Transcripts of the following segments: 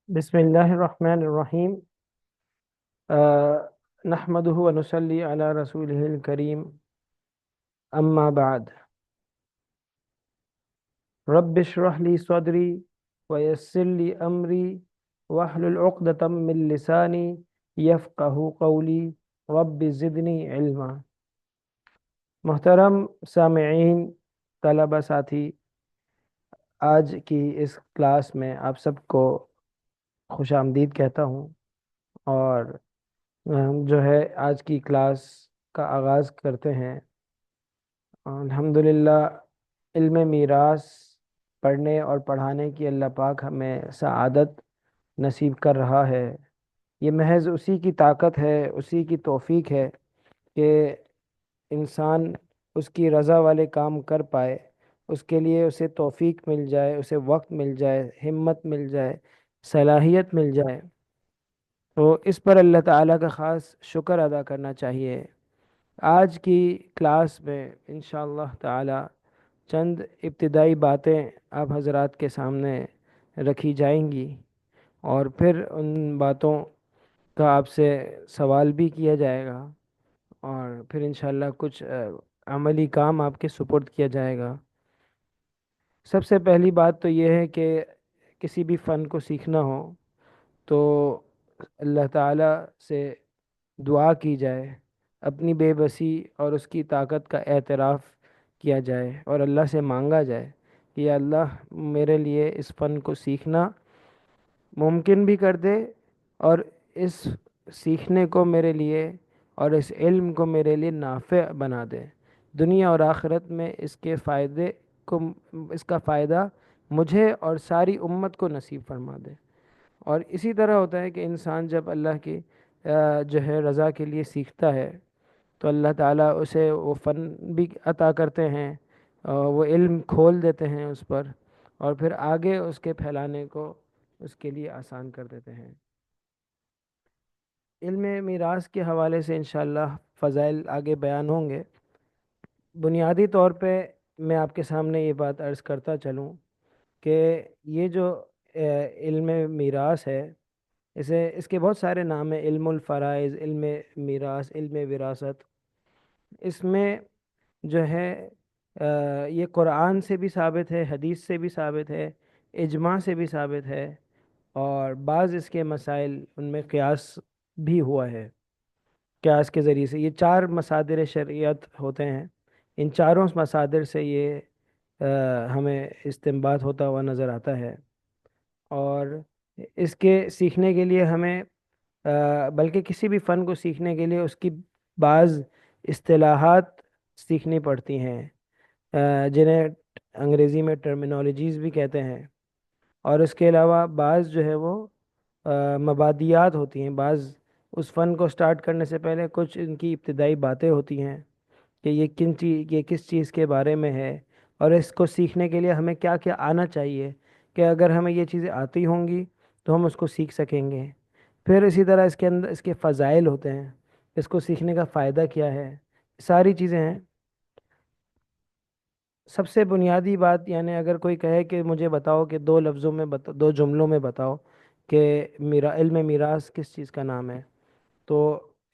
بسم الله الرحمن الرحيم. نحمده ونصلي على رسوله الكريم. أما بعد، رب اشرح لي صدري ويسر لي أمري واحلل عقدة من لساني يفقه قولي. رب زدني علما. محترم سامعین، طلبہ ساتھی، آج کی اس کلاس میں آپ سب کو خوش آمدید کہتا ہوں، اور جو ہے آج کی کلاس کا آغاز کرتے ہیں۔ الحمدللہ، علم میراث پڑھنے اور پڑھانے کی اللہ پاک ہمیں سعادت نصیب کر رہا ہے۔ یہ محض اسی کی طاقت ہے، اسی کی توفیق ہے کہ انسان اس کی رضا والے کام کر پائے، اس کے لیے اسے توفیق مل جائے، اسے وقت مل جائے، ہمت مل جائے، صلاحیت مل جائے، تو اس پر اللہ تعالیٰ کا خاص شکر ادا کرنا چاہیے۔ آج کی کلاس میں انشاءاللہ تعالی چند ابتدائی باتیں آپ حضرات کے سامنے رکھی جائیں گی، اور پھر ان باتوں کا آپ سے سوال بھی کیا جائے گا، اور پھر انشاءاللہ کچھ عملی کام آپ کے سپرد کیا جائے گا۔ سب سے پہلی بات تو یہ ہے کہ کسی بھی فن کو سیکھنا ہو تو اللہ تعالیٰ سے دعا کی جائے، اپنی بے بسی اور اس کی طاقت کا اعتراف کیا جائے، اور اللہ سے مانگا جائے کہ یا اللہ میرے لیے اس فن کو سیکھنا ممکن بھی کر دے، اور اس سیکھنے کو میرے لیے اور اس علم کو میرے لیے نافع بنا دے، دنیا اور آخرت میں اس کے فائدے کو، اس کا فائدہ مجھے اور ساری امت کو نصیب فرما دے۔ اور اسی طرح ہوتا ہے کہ انسان جب اللہ کی جو ہے رضا کے لیے سیکھتا ہے تو اللہ تعالیٰ اسے وہ فن بھی عطا کرتے ہیں، وہ علم کھول دیتے ہیں اس پر، اور پھر آگے اس کے پھیلانے کو اس کے لیے آسان کر دیتے ہیں۔ علم میراث کے حوالے سے انشاءاللہ فضائل آگے بیان ہوں گے۔ بنیادی طور پہ میں آپ کے سامنے یہ بات عرض کرتا چلوں کہ یہ جو علم میراث ہے، اس کے بہت سارے نام ہیں: علم الفرائض، علم میراث، علم وراثت۔ اس میں جو ہے یہ قرآن سے بھی ثابت ہے، حدیث سے بھی ثابت ہے، اجماع سے بھی ثابت ہے، اور بعض اس کے مسائل ان میں قیاس بھی ہوا ہے۔ قیاس کے ذریعے سے یہ چار مصادر شرعیت ہوتے ہیں، ان چاروں مصادر سے یہ ہمیں استنباط ہوتا ہوا نظر آتا ہے، اور اس کے سیکھنے کے لیے ہمیں بلکہ کسی بھی فن کو سیکھنے کے لیے اس کی بعض اصطلاحات سیکھنی پڑتی ہیں، جنہیں انگریزی میں ٹرمینالوجیز بھی کہتے ہیں، اور اس کے علاوہ بعض جو ہے وہ مبادیات ہوتی ہیں، بعض اس فن کو سٹارٹ کرنے سے پہلے کچھ ان کی ابتدائی باتیں ہوتی ہیں کہ یہ کس چیز کے بارے میں ہے، اور اس کو سیکھنے کے لیے ہمیں کیا کیا آنا چاہیے، کہ اگر ہمیں یہ چیزیں آتی ہوں گی تو ہم اس کو سیکھ سکیں گے۔ پھر اسی طرح اس کے اندر اس کے فضائل ہوتے ہیں، اس کو سیکھنے کا فائدہ کیا ہے، ساری چیزیں ہیں۔ سب سے بنیادی بات، یعنی اگر کوئی کہے کہ مجھے بتاؤ کہ دو لفظوں میں دو جملوں میں بتاؤ کہ میرا علم میراث کس چیز کا نام ہے، تو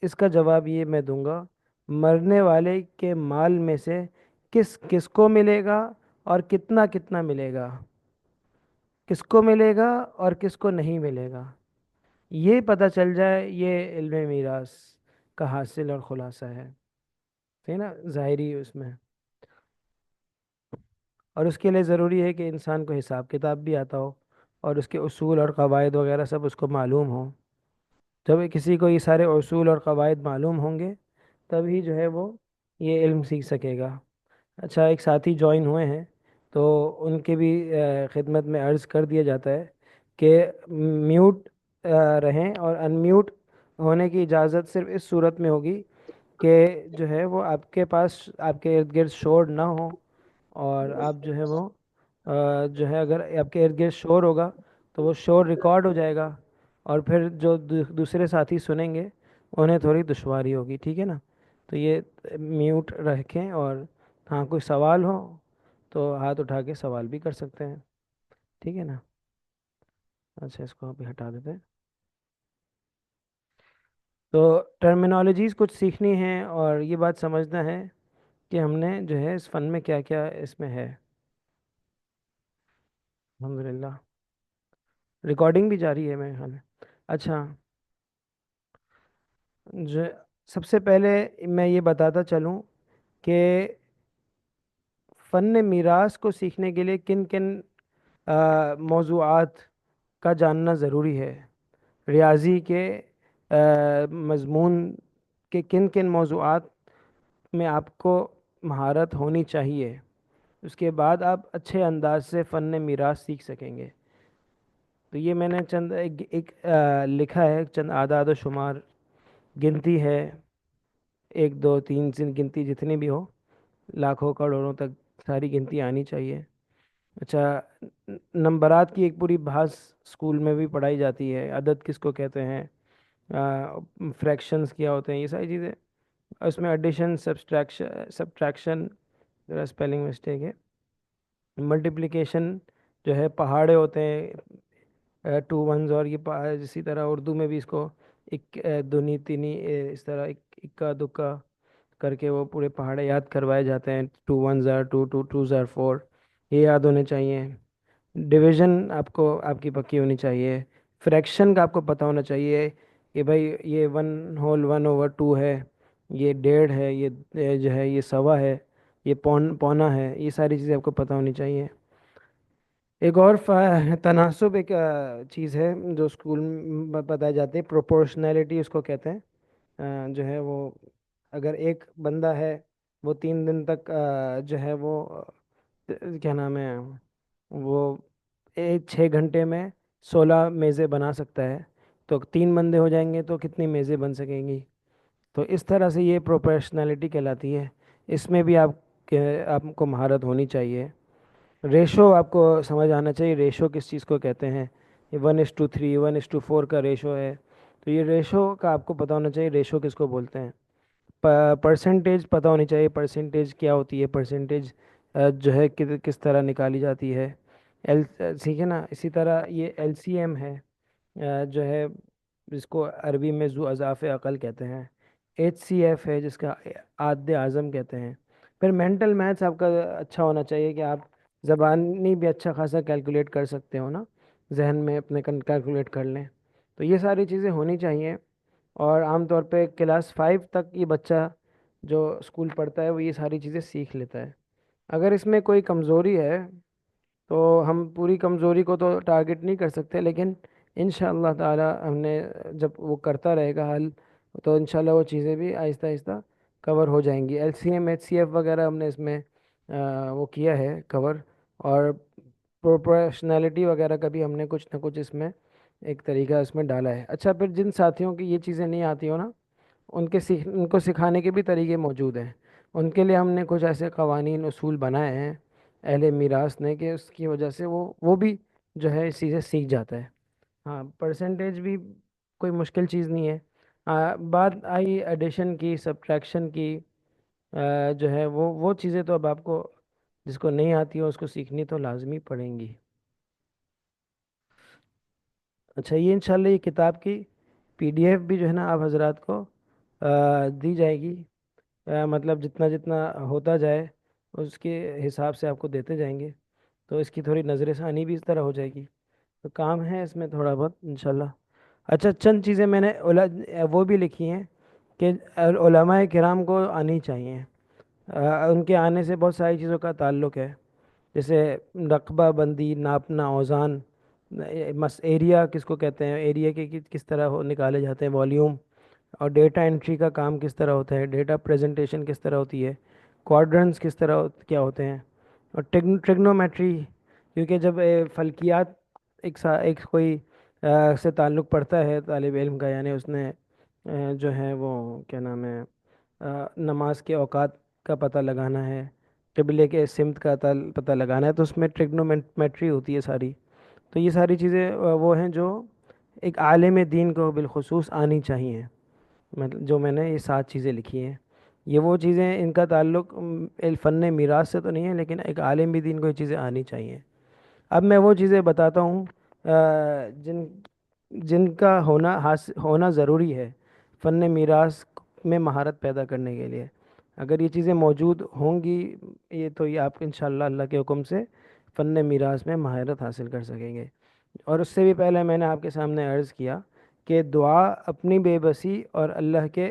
اس کا جواب یہ میں دوں گا: مرنے والے کے مال میں سے کس کس کو ملے گا اور کتنا کتنا ملے گا، کس کو ملے گا اور کس کو نہیں ملے گا، یہ پتہ چل جائے، یہ علم میراث کا حاصل اور خلاصہ ہے، ہے نا، ظاہری اس میں۔ اور اس کے لیے ضروری ہے کہ انسان کو حساب کتاب بھی آتا ہو، اور اس کے اصول اور قواعد وغیرہ سب اس کو معلوم ہو۔ جب کسی کو یہ سارے اصول اور قواعد معلوم ہوں گے تبھی جو ہے وہ یہ علم سیکھ سکے گا۔ اچھا، ایک ساتھی جوائن ہوئے ہیں تو ان کے بھی خدمت میں عرض کر دیا جاتا ہے کہ میوٹ رہیں، اور ان میوٹ ہونے کی اجازت صرف اس صورت میں ہوگی کہ جو ہے وہ آپ کے پاس، آپ کے ارد گرد شور نہ ہو، اور آپ جو ہے وہ جو ہے اگر آپ کے ارد گرد شور ہوگا تو وہ شور ریکارڈ ہو جائے گا، اور پھر جو دوسرے ساتھی سنیں گے انہیں تھوڑی دشواری ہوگی، ٹھیک ہے نا۔ تو یہ میوٹ رکھیں، اور ہاں کوئی سوال ہو تو ہاتھ اٹھا کے سوال بھی کر سکتے ہیں، ٹھیک ہے نا۔ اچھا اس کو ابھی ہٹا دیتے ہیں. تو ٹرمینالوجیز کچھ سیکھنی ہیں اور یہ بات سمجھنا ہے کہ ہم نے جو ہے اس فن میں کیا کیا اس میں ہے. الحمد للہ ریکارڈنگ بھی جاری ہے میرے خیال میں. اچھا جو سب سے پہلے میں یہ بتاتا چلوں کہ فن میراث کو سیکھنے کے لیے کن کن موضوعات کا جاننا ضروری ہے. ریاضی کے مضمون کے کن کن موضوعات میں آپ کو مہارت ہونی چاہیے، اس کے بعد آپ اچھے انداز سے فن میراث سیکھ سکیں گے. تو یہ میں نے چند ایک لکھا ہے، چند اعداد و شمار، گنتی ہے، ایک دو تین سے گنتی جتنی بھی ہو، لاکھوں کروڑوں تک ساری گنتی آنی چاہیے. اچھا نمبرات کی ایک پوری بحث اسکول میں بھی پڑھائی جاتی ہے. عدد کس کو کہتے ہیں، فریکشنز کیا ہوتے ہیں، یہ ساری چیزیں. اس میں ایڈیشن، سبٹریکشن، ذرا اسپیلنگ مسٹیک ہے، ملٹیپلیکیشن جو ہے پہاڑے ہوتے ہیں، ٹو ونز، اور یہ اسی طرح اردو میں بھی اس کو ایک دونی تینی اس طرح اکا دکا کر کے وہ پورے پہاڑے یاد کروائے جاتے ہیں. Two ones are two, two twos are four, یہ یاد ہونے چاہیے. ڈویژن آپ کو آپ کی پکی ہونی چاہیے. فریکشن کا آپ کو پتہ ہونا چاہیے کہ بھائی یہ 1/1/2 ہے، یہ 1.5 ہے، یہ جو ہے یہ سوا ہے، یہ پونا ہے. یہ ساری چیزیں آپ کو پتہ ہونی چاہیے. ایک اور تناسب ایک چیز ہے جو اسکول میں بتائی جاتی ہے، پروپورشنالٹی اس کو کہتے ہیں. جو ہے وہ اگر ایک بندہ ہے وہ 3 دن تک جو ہے وہ کیا نام ہے وہ 6 گھنٹے میں 16 میزیں بنا سکتا ہے، تو 3 بندے ہو جائیں گے تو کتنی میزیں بن سکیں گی. تو اس طرح سے یہ پروپورشنالٹی کہلاتی ہے. اس میں بھی آپ کو مہارت ہونی چاہیے. ریشو آپ کو سمجھ آنا چاہیے، ریشو کس چیز کو کہتے ہیں. یہ 1:3، 1:4 کا ریشو ہے. تو یہ ریشو کا آپ کو پتہ ہونا چاہیے، ریشو کس کو بولتے ہیں. پرسنٹیج پتہ ہونی چاہیے، پرسنٹیج کیا ہوتی ہے، پرسنٹیج جو ہے کس طرح نکالی جاتی ہے. ٹھیک ہے نا. اسی طرح یہ LCM ہے، جو ہے جس کو عربی میں ذو اضعاف عقل کہتے ہیں. HCF ہے جس کا عاد اعظم کہتے ہیں. پھر مینٹل میتھس آپ کا اچھا ہونا چاہیے کہ آپ زبانی بھی اچھا خاصا کیلکولیٹ کر سکتے ہو نا، ذہن میں اپنے کیلکولیٹ کر لیں. تو یہ ساری چیزیں ہونی چاہیے. اور عام طور پہ کلاس 5 تک یہ بچہ جو اسکول پڑھتا ہے وہ یہ ساری چیزیں سیکھ لیتا ہے. اگر اس میں کوئی کمزوری ہے تو ہم پوری کمزوری کو تو ٹارگٹ نہیں کر سکتے، لیکن ان شاء اللہ تعالی ہم نے جب وہ کرتا رہے گا حل تو ان شاء اللہ وہ چیزیں بھی آہستہ آہستہ کور ہو جائیں گی. LCM HCF وغیرہ ہم نے اس میں وہ کیا ہے کور. اور پروپورشنالٹی وغیرہ کا بھی ہم نے کچھ نہ کچھ اس میں ایک طریقہ اس میں ڈالا ہے. اچھا پھر جن ساتھیوں کی یہ چیزیں نہیں آتی ہو نا، ان کو سکھانے کے بھی طریقے موجود ہیں. ان کے لیے ہم نے کچھ ایسے قوانین اصول بنائے ہیں اہل میراث نے کہ اس کی وجہ سے وہ بھی جو ہے اس چیزیں سیکھ جاتا ہے. ہاں پرسنٹیج بھی کوئی مشکل چیز نہیں ہے. بات آئی ایڈیشن کی، سبٹریکشن کی، جو ہے وہ چیزیں تو اب آپ کو جس کو نہیں آتی ہو اس کو سیکھنی تو لازمی پڑیں گی. اچھا یہ انشاءاللہ یہ کتاب کی PDF بھی جو ہے نا آپ حضرات کو دی جائے گی. مطلب جتنا جتنا ہوتا جائے اس کے حساب سے آپ کو دیتے جائیں گے، تو اس کی تھوڑی نظر ثانی بھی اس طرح ہو جائے گی. تو کام ہے اس میں تھوڑا بہت انشاءاللہ. اچھا چند چیزیں میں نے وہ بھی لکھی ہیں کہ علماء کرام کو آنی چاہیے. ان کے آنے سے بہت ساری چیزوں کا تعلق ہے، جیسے رقبہ بندی، ناپنا، اوزان، ایریا کس کو کہتے ہیں، ایریا کے کس طرح نکالے جاتے ہیں، والیوم، اور ڈیٹا انٹری کا کام کس طرح ہوتا ہے، ڈیٹا پریزنٹیشن کس طرح ہوتی ہے، کوارڈرنس کس طرح کیا ہوتے ہیں، اور ٹریگنومیٹری. کیونکہ جب فلکیات ایک کوئی سے تعلق پڑتا ہے طالب علم کا، یعنی اس نے جو ہے وہ کیا نام ہے نماز کے اوقات کا پتہ لگانا ہے، قبلے کے سمت کا پتہ لگانا ہے، تو اس میں ٹریگنومیٹری ہوتی ہے ساری. تو یہ ساری چیزیں وہ ہیں جو ایک عالم دین کو بالخصوص آنی چاہیے. مطلب جو میں نے یہ 7 چیزیں لکھی ہیں، یہ وہ چیزیں ان کا تعلق فن میراث سے تو نہیں ہے، لیکن ایک عالم دین کو یہ چیزیں آنی چاہیے. اب میں وہ چیزیں بتاتا ہوں جن جن کا ہونا ضروری ہے فن میراث میں مہارت پیدا کرنے کے لیے. اگر یہ چیزیں موجود ہوں گی، تو یہ آپ انشاءاللہ اللہ کے حکم سے فن میراث میں مہارت حاصل کر سکیں گے. اور اس سے بھی پہلے میں نے آپ کے سامنے عرض کیا کہ دعا اپنی بے بسی اور اللہ کے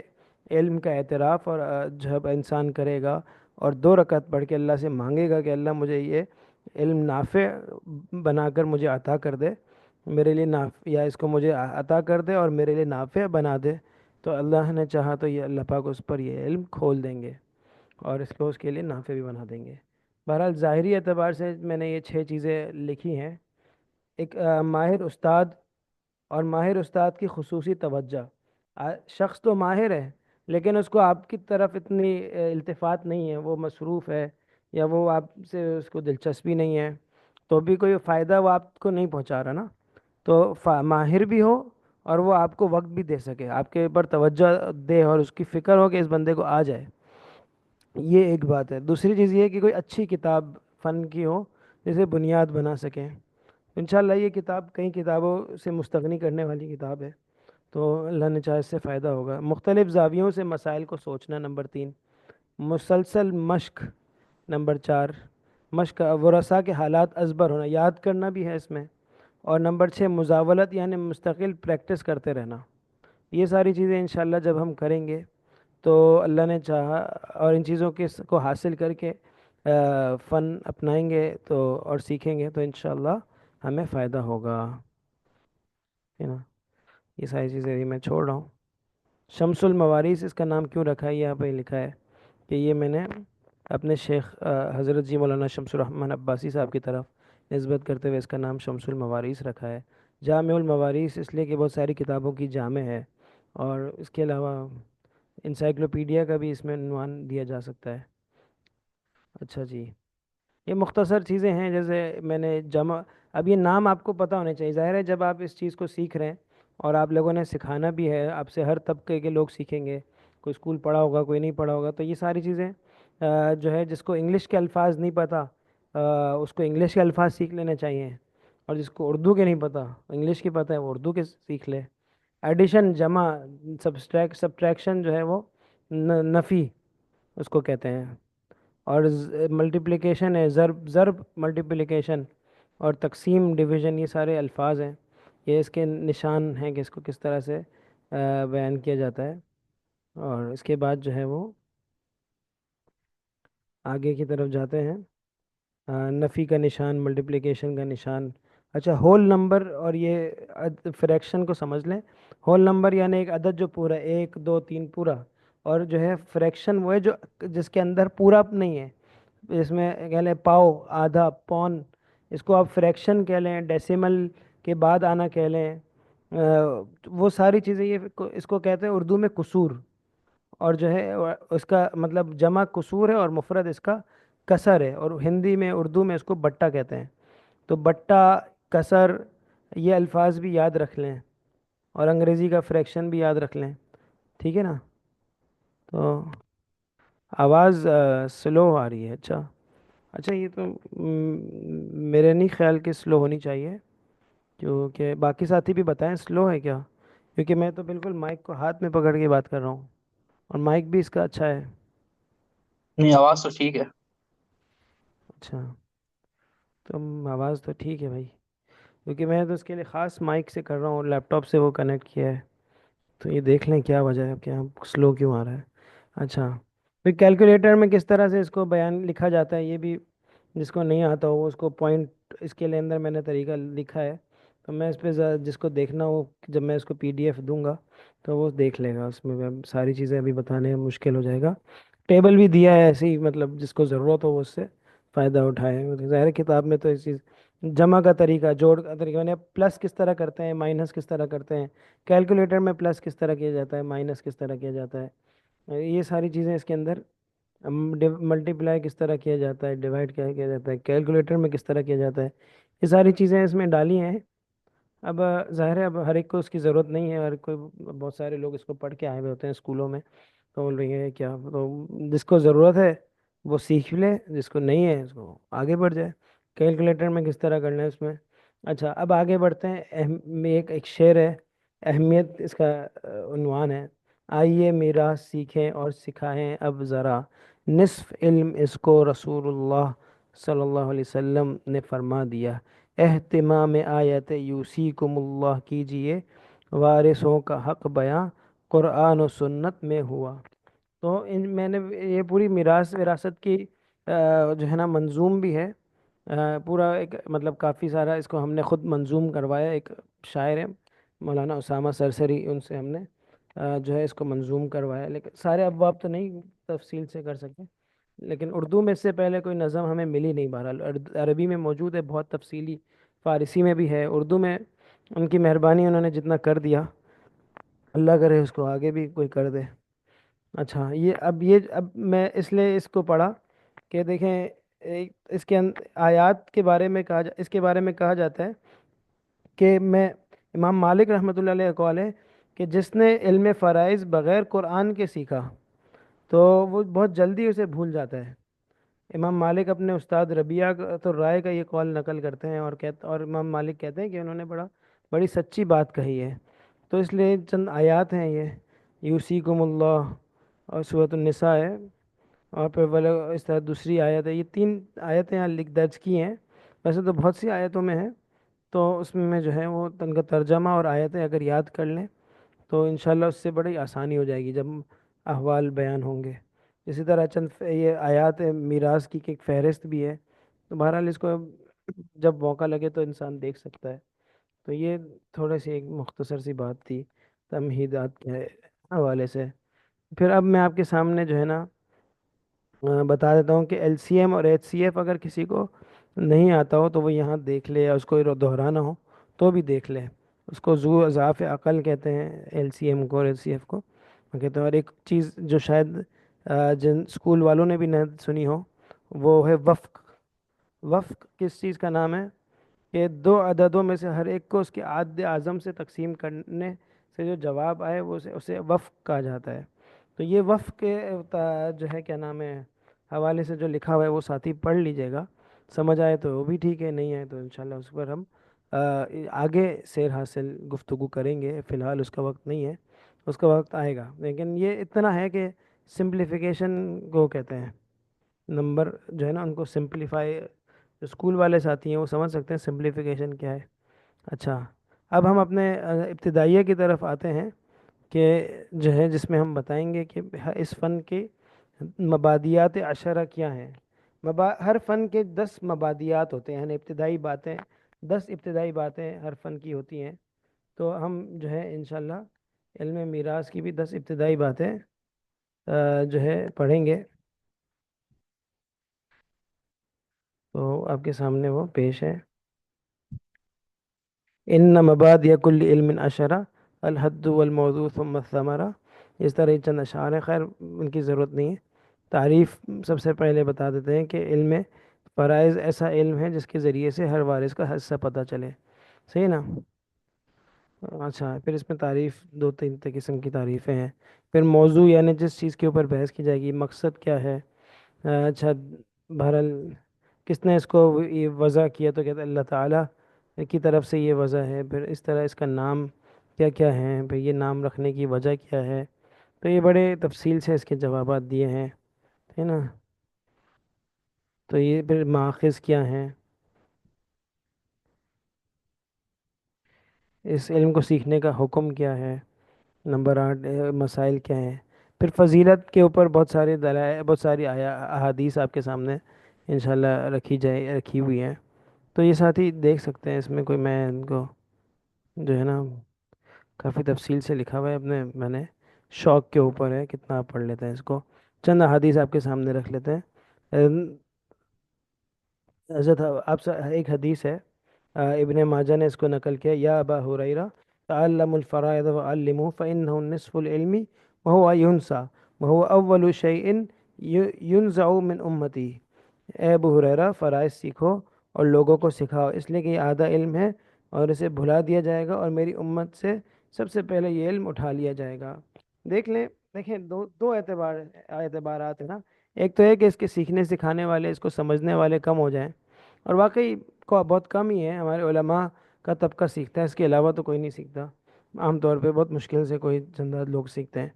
علم کا اعتراف اور جب انسان کرے گا اور 2 رکعت پڑھ کے اللہ سے مانگے گا کہ اللہ مجھے یہ علم نافع بنا کر مجھے عطا کر دے، میرے لیے یا اس کو مجھے عطا کر دے اور میرے لیے نافع بنا دے، تو اللہ نے چاہا تو یہ اللہ پاک اس پر یہ علم کھول دیں گے اور اس کے لیے نافع بھی بنا دیں گے. بہرحال ظاہری اعتبار سے میں نے یہ 6 چیزیں لکھی ہیں. ایک ماہر استاد اور ماہر استاد کی خصوصی توجہ. شخص تو ماہر ہے لیکن اس کو آپ کی طرف اتنی التفات نہیں ہے، وہ مصروف ہے یا وہ آپ سے اس کو دلچسپی نہیں ہے، تو بھی کوئی فائدہ وہ آپ کو نہیں پہنچا رہا نا. تو ماہر بھی ہو اور وہ آپ کو وقت بھی دے سکے، آپ کے اوپر توجہ دے اور اس کی فکر ہو کہ اس بندے کو آ جائے، یہ ایک بات ہے. دوسری چیز یہ ہے کہ کوئی اچھی کتاب فن کی ہو جسے بنیاد بنا سکیں. انشاءاللہ یہ کتاب کئی کتابوں سے مستغنی کرنے والی کتاب ہے، تو اللہ نے چاہے اس سے فائدہ ہوگا. مختلف زاویوں سے مسائل کو سوچنا نمبر 3. مسلسل مشق نمبر 4. مشق ورثہ کے حالات ازبر ہونا، یاد کرنا بھی ہے اس میں. اور نمبر 6 مزاولت یعنی مستقل پریکٹس کرتے رہنا. یہ ساری چیزیں انشاءاللہ جب ہم کریں گے تو اللہ نے چاہا اور ان چیزوں کو حاصل کر کے فن اپنائیں گے تو اور سیکھیں گے تو انشاءاللہ ہمیں فائدہ ہوگا، ہے نا. یہ ساری چیزیں بھی میں چھوڑ رہا ہوں. شمس المواریث اس کا نام کیوں رکھا ہے، یہاں پہ لکھا ہے کہ یہ میں نے اپنے شیخ حضرت جی مولانا شمس الرحمن عباسی صاحب کی طرف نسبت کرتے ہوئے اس کا نام شمس المواریث رکھا ہے. جامع المواریث اس لیے کہ بہت ساری کتابوں کی جامع ہے، اور اس کے علاوہ انسائکلوپیڈیا کا بھی اس میں عنوان دیا جا سکتا ہے. اچھا جی، یہ مختصر چیزیں ہیں. جیسے میں نے اب یہ نام آپ کو پتہ ہونے چاہیے. ظاہر ہے جب آپ اس چیز کو سیکھ رہے ہیں اور آپ لوگوں نے سکھانا بھی ہے، آپ سے ہر طبقے کے لوگ سیکھیں گے، کوئی اسکول پڑھا ہوگا کوئی نہیں پڑھا ہوگا، تو یہ ساری چیزیں جو ہے جس کو انگلش کے الفاظ نہیں پتہ اس کو انگلش کے الفاظ سیکھ لینے چاہیے، اور جس کو اردو کے نہیں پتہ انگلش کی پتہ ہے وہ اردو کے سیکھ لے. ایڈیشن جمع، سبٹریکشن جو ہے وہ نفی اس کو کہتے ہیں. اور ملٹیپلیکیشن ہے، ضرب ملٹیپلیکیشن، اور تقسیم ڈویژن، یہ سارے الفاظ ہیں، یہ اس کے نشان ہیں کہ اس کو کس طرح سے بیان کیا جاتا ہے. اور اس کے بعد جو ہے وہ آگے کی طرف جاتے ہیں. نفی کا نشان، ملٹیپلیکیشن کا نشان. اچھا، ہول نمبر اور یہ فریکشن کو سمجھ لیں. ہول نمبر یعنی ایک عدد جو پورا 1 2 3 پورا، اور جو ہے فریکشن وہ ہے جو جس کے اندر پورا نہیں ہے. اس میں کہہ لیں پاؤ، آدھا، پون، اس کو آپ فریکشن کہہ لیں، ڈیسیمل کے بعد آنا کہہ لیں. وہ ساری چیزیں اس کو کہتے ہیں اردو میں قصور. اور جو ہے اس کا مطلب جمع قصور ہے اور مفرد اس کا کسر ہے، اور ہندی میں اردو میں اس کو بٹہ کہتے ہیں. تو بٹہ، کسر، یہ الفاظ بھی یاد رکھ لیں، اور انگریزی کا فریکشن بھی یاد رکھ لیں. ٹھیک ہے نا. تو آواز سلو آ رہی ہے. اچھا اچھا، یہ تو میرے نہیں خیال کہ سلو ہونی چاہیے، کیونکہ باقی ساتھی بھی بتائیں سلو ہے کیا، کیونکہ میں تو بالکل مائک کو ہاتھ میں پکڑ کے بات کر رہا ہوں، اور مائک بھی اس کا اچھا ہے. نہیں، آواز تو ٹھیک ہے. اچھا، تو آواز تو ٹھیک ہے بھائی، کیونکہ میں تو اس کے لیے خاص مائک سے کر رہا ہوں، لیپ ٹاپ سے وہ کنیکٹ کیا ہے. تو یہ دیکھ لیں کیا وجہ ہے، کیا سلو کیوں آ رہا ہے. اچھا، پھر کیلکولیٹر میں کس طرح سے اس کو بیان لکھا جاتا ہے، یہ بھی جس کو نہیں آتا ہو اس کو پوائنٹ اس کے لیے اندر میں نے طریقہ لکھا ہے. تو میں اس پہ جس کو دیکھنا ہو جب میں اس کو پی ڈی ایف دوں گا تو وہ دیکھ لے گا. اس میں ساری چیزیں ابھی بتانے میں مشکل ہو جائے گا. ٹیبل بھی دیا ہے ایسی، مطلب جس کو ضرورت ہو وہ اس سے فائدہ اٹھائے. ظاہر کتاب میں تو اس چیز جمع کا طریقہ، جوڑ کا طریقہ، یعنی پلس کس طرح کرتے ہیں، مائنس کس طرح کرتے ہیں، کیلکولیٹر میں پلس کس طرح کیا جاتا ہے، مائنس کس طرح کیا جاتا ہے، یہ ساری چیزیں اس کے اندر. ملٹیپلائی کس طرح کیا جاتا ہے، ڈیوائڈ کیا کیا جاتا ہے، کیلکولیٹر میں کس طرح کیا جاتا ہے، یہ ساری چیزیں اس میں ڈالی ہیں. اب ظاہر ہے اب ہر ایک کو اس کی ضرورت نہیں ہے، ہر کوئی بہت سارے لوگ اس کو پڑھ کے آئے ہوئے ہوتے ہیں اسکولوں میں، تو بول رہی ہے کیا، تو جس کو ضرورت ہے وہ سیکھ لے، جس کو نہیں ہے اس کو آگے بڑھ جائے. کیلکولیٹر میں کس طرح کرنا ہے اس میں اچھا، اب آگے بڑھتے ہیں۔ ایک ایک شعر ہے، اہمیت اس کا عنوان ہے: آئیے میراث سیکھیں اور سکھائیں اب ذرا، نصف علم اس کو رسول اللہ صلی اللہ علیہ وسلم نے فرما دیا، اہتمام آیت یوسیکم اللہ کیجئے، وارثوں کا حق بیاں قرآن و سنت میں ہوا۔ تو میں نے یہ پوری میراث وراثت کی جو ہے نا منظوم بھی ہے، پورا ایک مطلب کافی سارا اس کو ہم نے خود منظوم کروایا، ایک شاعر ہے مولانا اسامہ سرسری، ان سے ہم نے جو ہے اس کو منظوم کروایا، لیکن سارے ابواب تو نہیں تفصیل سے کر سکتے، لیکن اردو میں اس سے پہلے کوئی نظم ہمیں ملی نہیں، بہرحال عربی میں موجود ہے بہت تفصیلی، فارسی میں بھی ہے، اردو میں ان کی مہربانی، انہوں نے جتنا کر دیا، اللہ کرے اس کو آگے بھی کوئی کر دے۔ اچھا، اب میں اس لیے اس کو پڑھا کہ دیکھیں، اس کے آیات کے بارے میں اس کے بارے میں کہا جاتا ہے کہ میں امام مالک رحمۃ اللہ علیہ قول ہے کہ جس نے علم فرائض بغیر قرآن کے سیکھا تو وہ بہت جلدی اسے بھول جاتا ہے۔ امام مالک اپنے استاد ربیعہ تو رائے کا یہ قول نقل کرتے ہیں، اور امام مالک کہتے ہیں کہ انہوں نے بڑی سچی بات کہی ہے۔ تو اس لیے چند آیات ہیں یہ: یوسیکم اللہ، اور سورۃ النساء ہے، اور پھر اس طرح دوسری آیت ہے، یہ تین آیتیں یہاں لکھ درج کی ہیں، ویسے تو بہت سی آیتوں میں ہے، تو اس میں جو ہے وہ ان کا ترجمہ اور آیتیں اگر یاد کر لیں تو انشاءاللہ اس سے بڑی آسانی ہو جائے گی جب احوال بیان ہوں گے۔ اسی طرح چند یہ آیات میراث کی ایک فہرست بھی ہے، تو بہرحال اس کو جب موقع لگے تو انسان دیکھ سکتا ہے۔ تو یہ تھوڑی سی ایک مختصر سی بات تھی تمہیدات کے حوالے سے۔ پھر اب میں آپ کے سامنے جو ہے نا بتا دیتا ہوں کہ ایل سی ایم اور ایچ سی ایف اگر کسی کو نہیں آتا ہو تو وہ یہاں دیکھ لے، یا اس کو دہرانا ہو تو بھی دیکھ لے۔ اس کو ذو اضعاف عقل کہتے ہیں، ایل سی ایم کو اور ایچ سی ایف کو کہتے ہیں۔ اور ایک چیز جو شاید جن اسکول والوں نے بھی نہ سنی ہو، وہ ہے وفق۔ وفق کس چیز کا نام ہے؟ کہ دو عددوں میں سے ہر ایک کو اس کے عدد اعظم سے تقسیم کرنے سے جو جواب آئے وہ اسے وفق کہا جاتا ہے۔ تو یہ وفق کے جو ہے کیا نام ہے حوالے سے جو لکھا ہوا ہے وہ ساتھی پڑھ لیجئے گا، سمجھ آئے تو وہ بھی ٹھیک ہے، نہیں آئے تو انشاءاللہ اس پر ہم آگے سیر حاصل گفتگو کریں گے، فی الحال اس کا وقت نہیں ہے، اس کا وقت آئے گا، لیکن یہ اتنا ہے کہ سمپلیفیکیشن کو کہتے ہیں، نمبر جو ہے نا ان کو سمپلیفائی، جو اسکول والے ساتھی ہیں وہ سمجھ سکتے ہیں سمپلیفیکیشن کیا ہے۔ اچھا، اب ہم اپنے ابتدائیہ کی طرف آتے ہیں کہ جو ہے جس میں ہم بتائیں گے کہ اس فن کی مبادیات عشرہ کیا ہیں۔ ہر فن کے 10 مبادیات ہوتے ہیں، یعنی ابتدائی باتیں، 10 ابتدائی باتیں ہر فن کی ہوتی ہیں۔ تو ہم جو ہے انشاءاللہ علم میراث کی بھی 10 ابتدائی باتیں جو ہے پڑھیں گے، تو آپ کے سامنے وہ پیش ہے: ان مبادئ کل علم عشرہ، الحد والموضوع ثم الثمرہ۔ اس طرح چند اشعار ہیں، خیر ان کی ضرورت نہیں ہے، تعریف سب سے پہلے بتا دیتے ہیں کہ علم فرائض ایسا علم ہے جس کے ذریعے سے ہر وارث کا حصہ پتہ چلے، صحیح نا؟ اچھا، پھر اس میں تعریف دو تین قسم کی تعریفیں ہیں۔ پھر موضوع یعنی جس چیز کے اوپر بحث کی جائے گی، مقصد کیا ہے؟ اچھا، بہرحال کس نے اس کو یہ وضع کیا؟ تو کہتے ہیں اللہ تعالیٰ کی طرف سے یہ وضع ہے۔ پھر اس طرح اس کا نام کیا کیا ہیں، پھر یہ نام رکھنے کی وجہ کیا ہے، تو یہ بڑے تفصیل سے اس کے جوابات دیے ہیں، ہے نا؟ تو یہ پھر ماخذ کیا ہیں، اس علم کو سیکھنے کا حکم کیا ہے، نمبر 8 مسائل کیا ہیں۔ پھر فضیلت کے اوپر بہت سارے دلائل، بہت ساری احادیث آپ کے سامنے انشاءاللہ رکھی ہوئی ہیں، تو یہ ساتھی دیکھ سکتے ہیں، اس میں کوئی میں ان کو جو ہے نا کافی تفصیل سے لکھا ہوا ہے اپنے، میں نے شوق کے اوپر ہے کتنا آپ پڑھ لیتے ہیں اس کو۔ چند احادیث آپ کے سامنے رکھ لیتے ہیں۔ حضرت آپ سے ایک حدیث ہے، ابن ماجہ نے اس کو نقل کیا: یا ابا ہریرہ تعلموا الفرائض وعلموا فإنه نصف العلم وهو ينسى وهو اول شيء ينزع من امتی۔ اے ابو ہریرہ، فرائض سیکھو اور لوگوں کو سکھاؤ، اس لیے کہ یہ آدھا علم ہے اور اسے بھلا دیا جائے گا، اور میری امت سے سب سے پہلے یہ علم اٹھا لیا جائے گا۔ دیکھ لیں، دیکھیں، دو اعتبارات ہیں نا، ایک تو ہے کہ اس کے سیکھنے سکھانے والے، اس کو سمجھنے والے کم ہو جائیں، اور واقعی کو بہت کم ہی ہے، ہمارے علماء کا طبقہ سیکھتا ہے، اس کے علاوہ تو کوئی نہیں سیکھتا، عام طور پہ بہت مشکل سے کوئی چند لوگ سیکھتے ہیں۔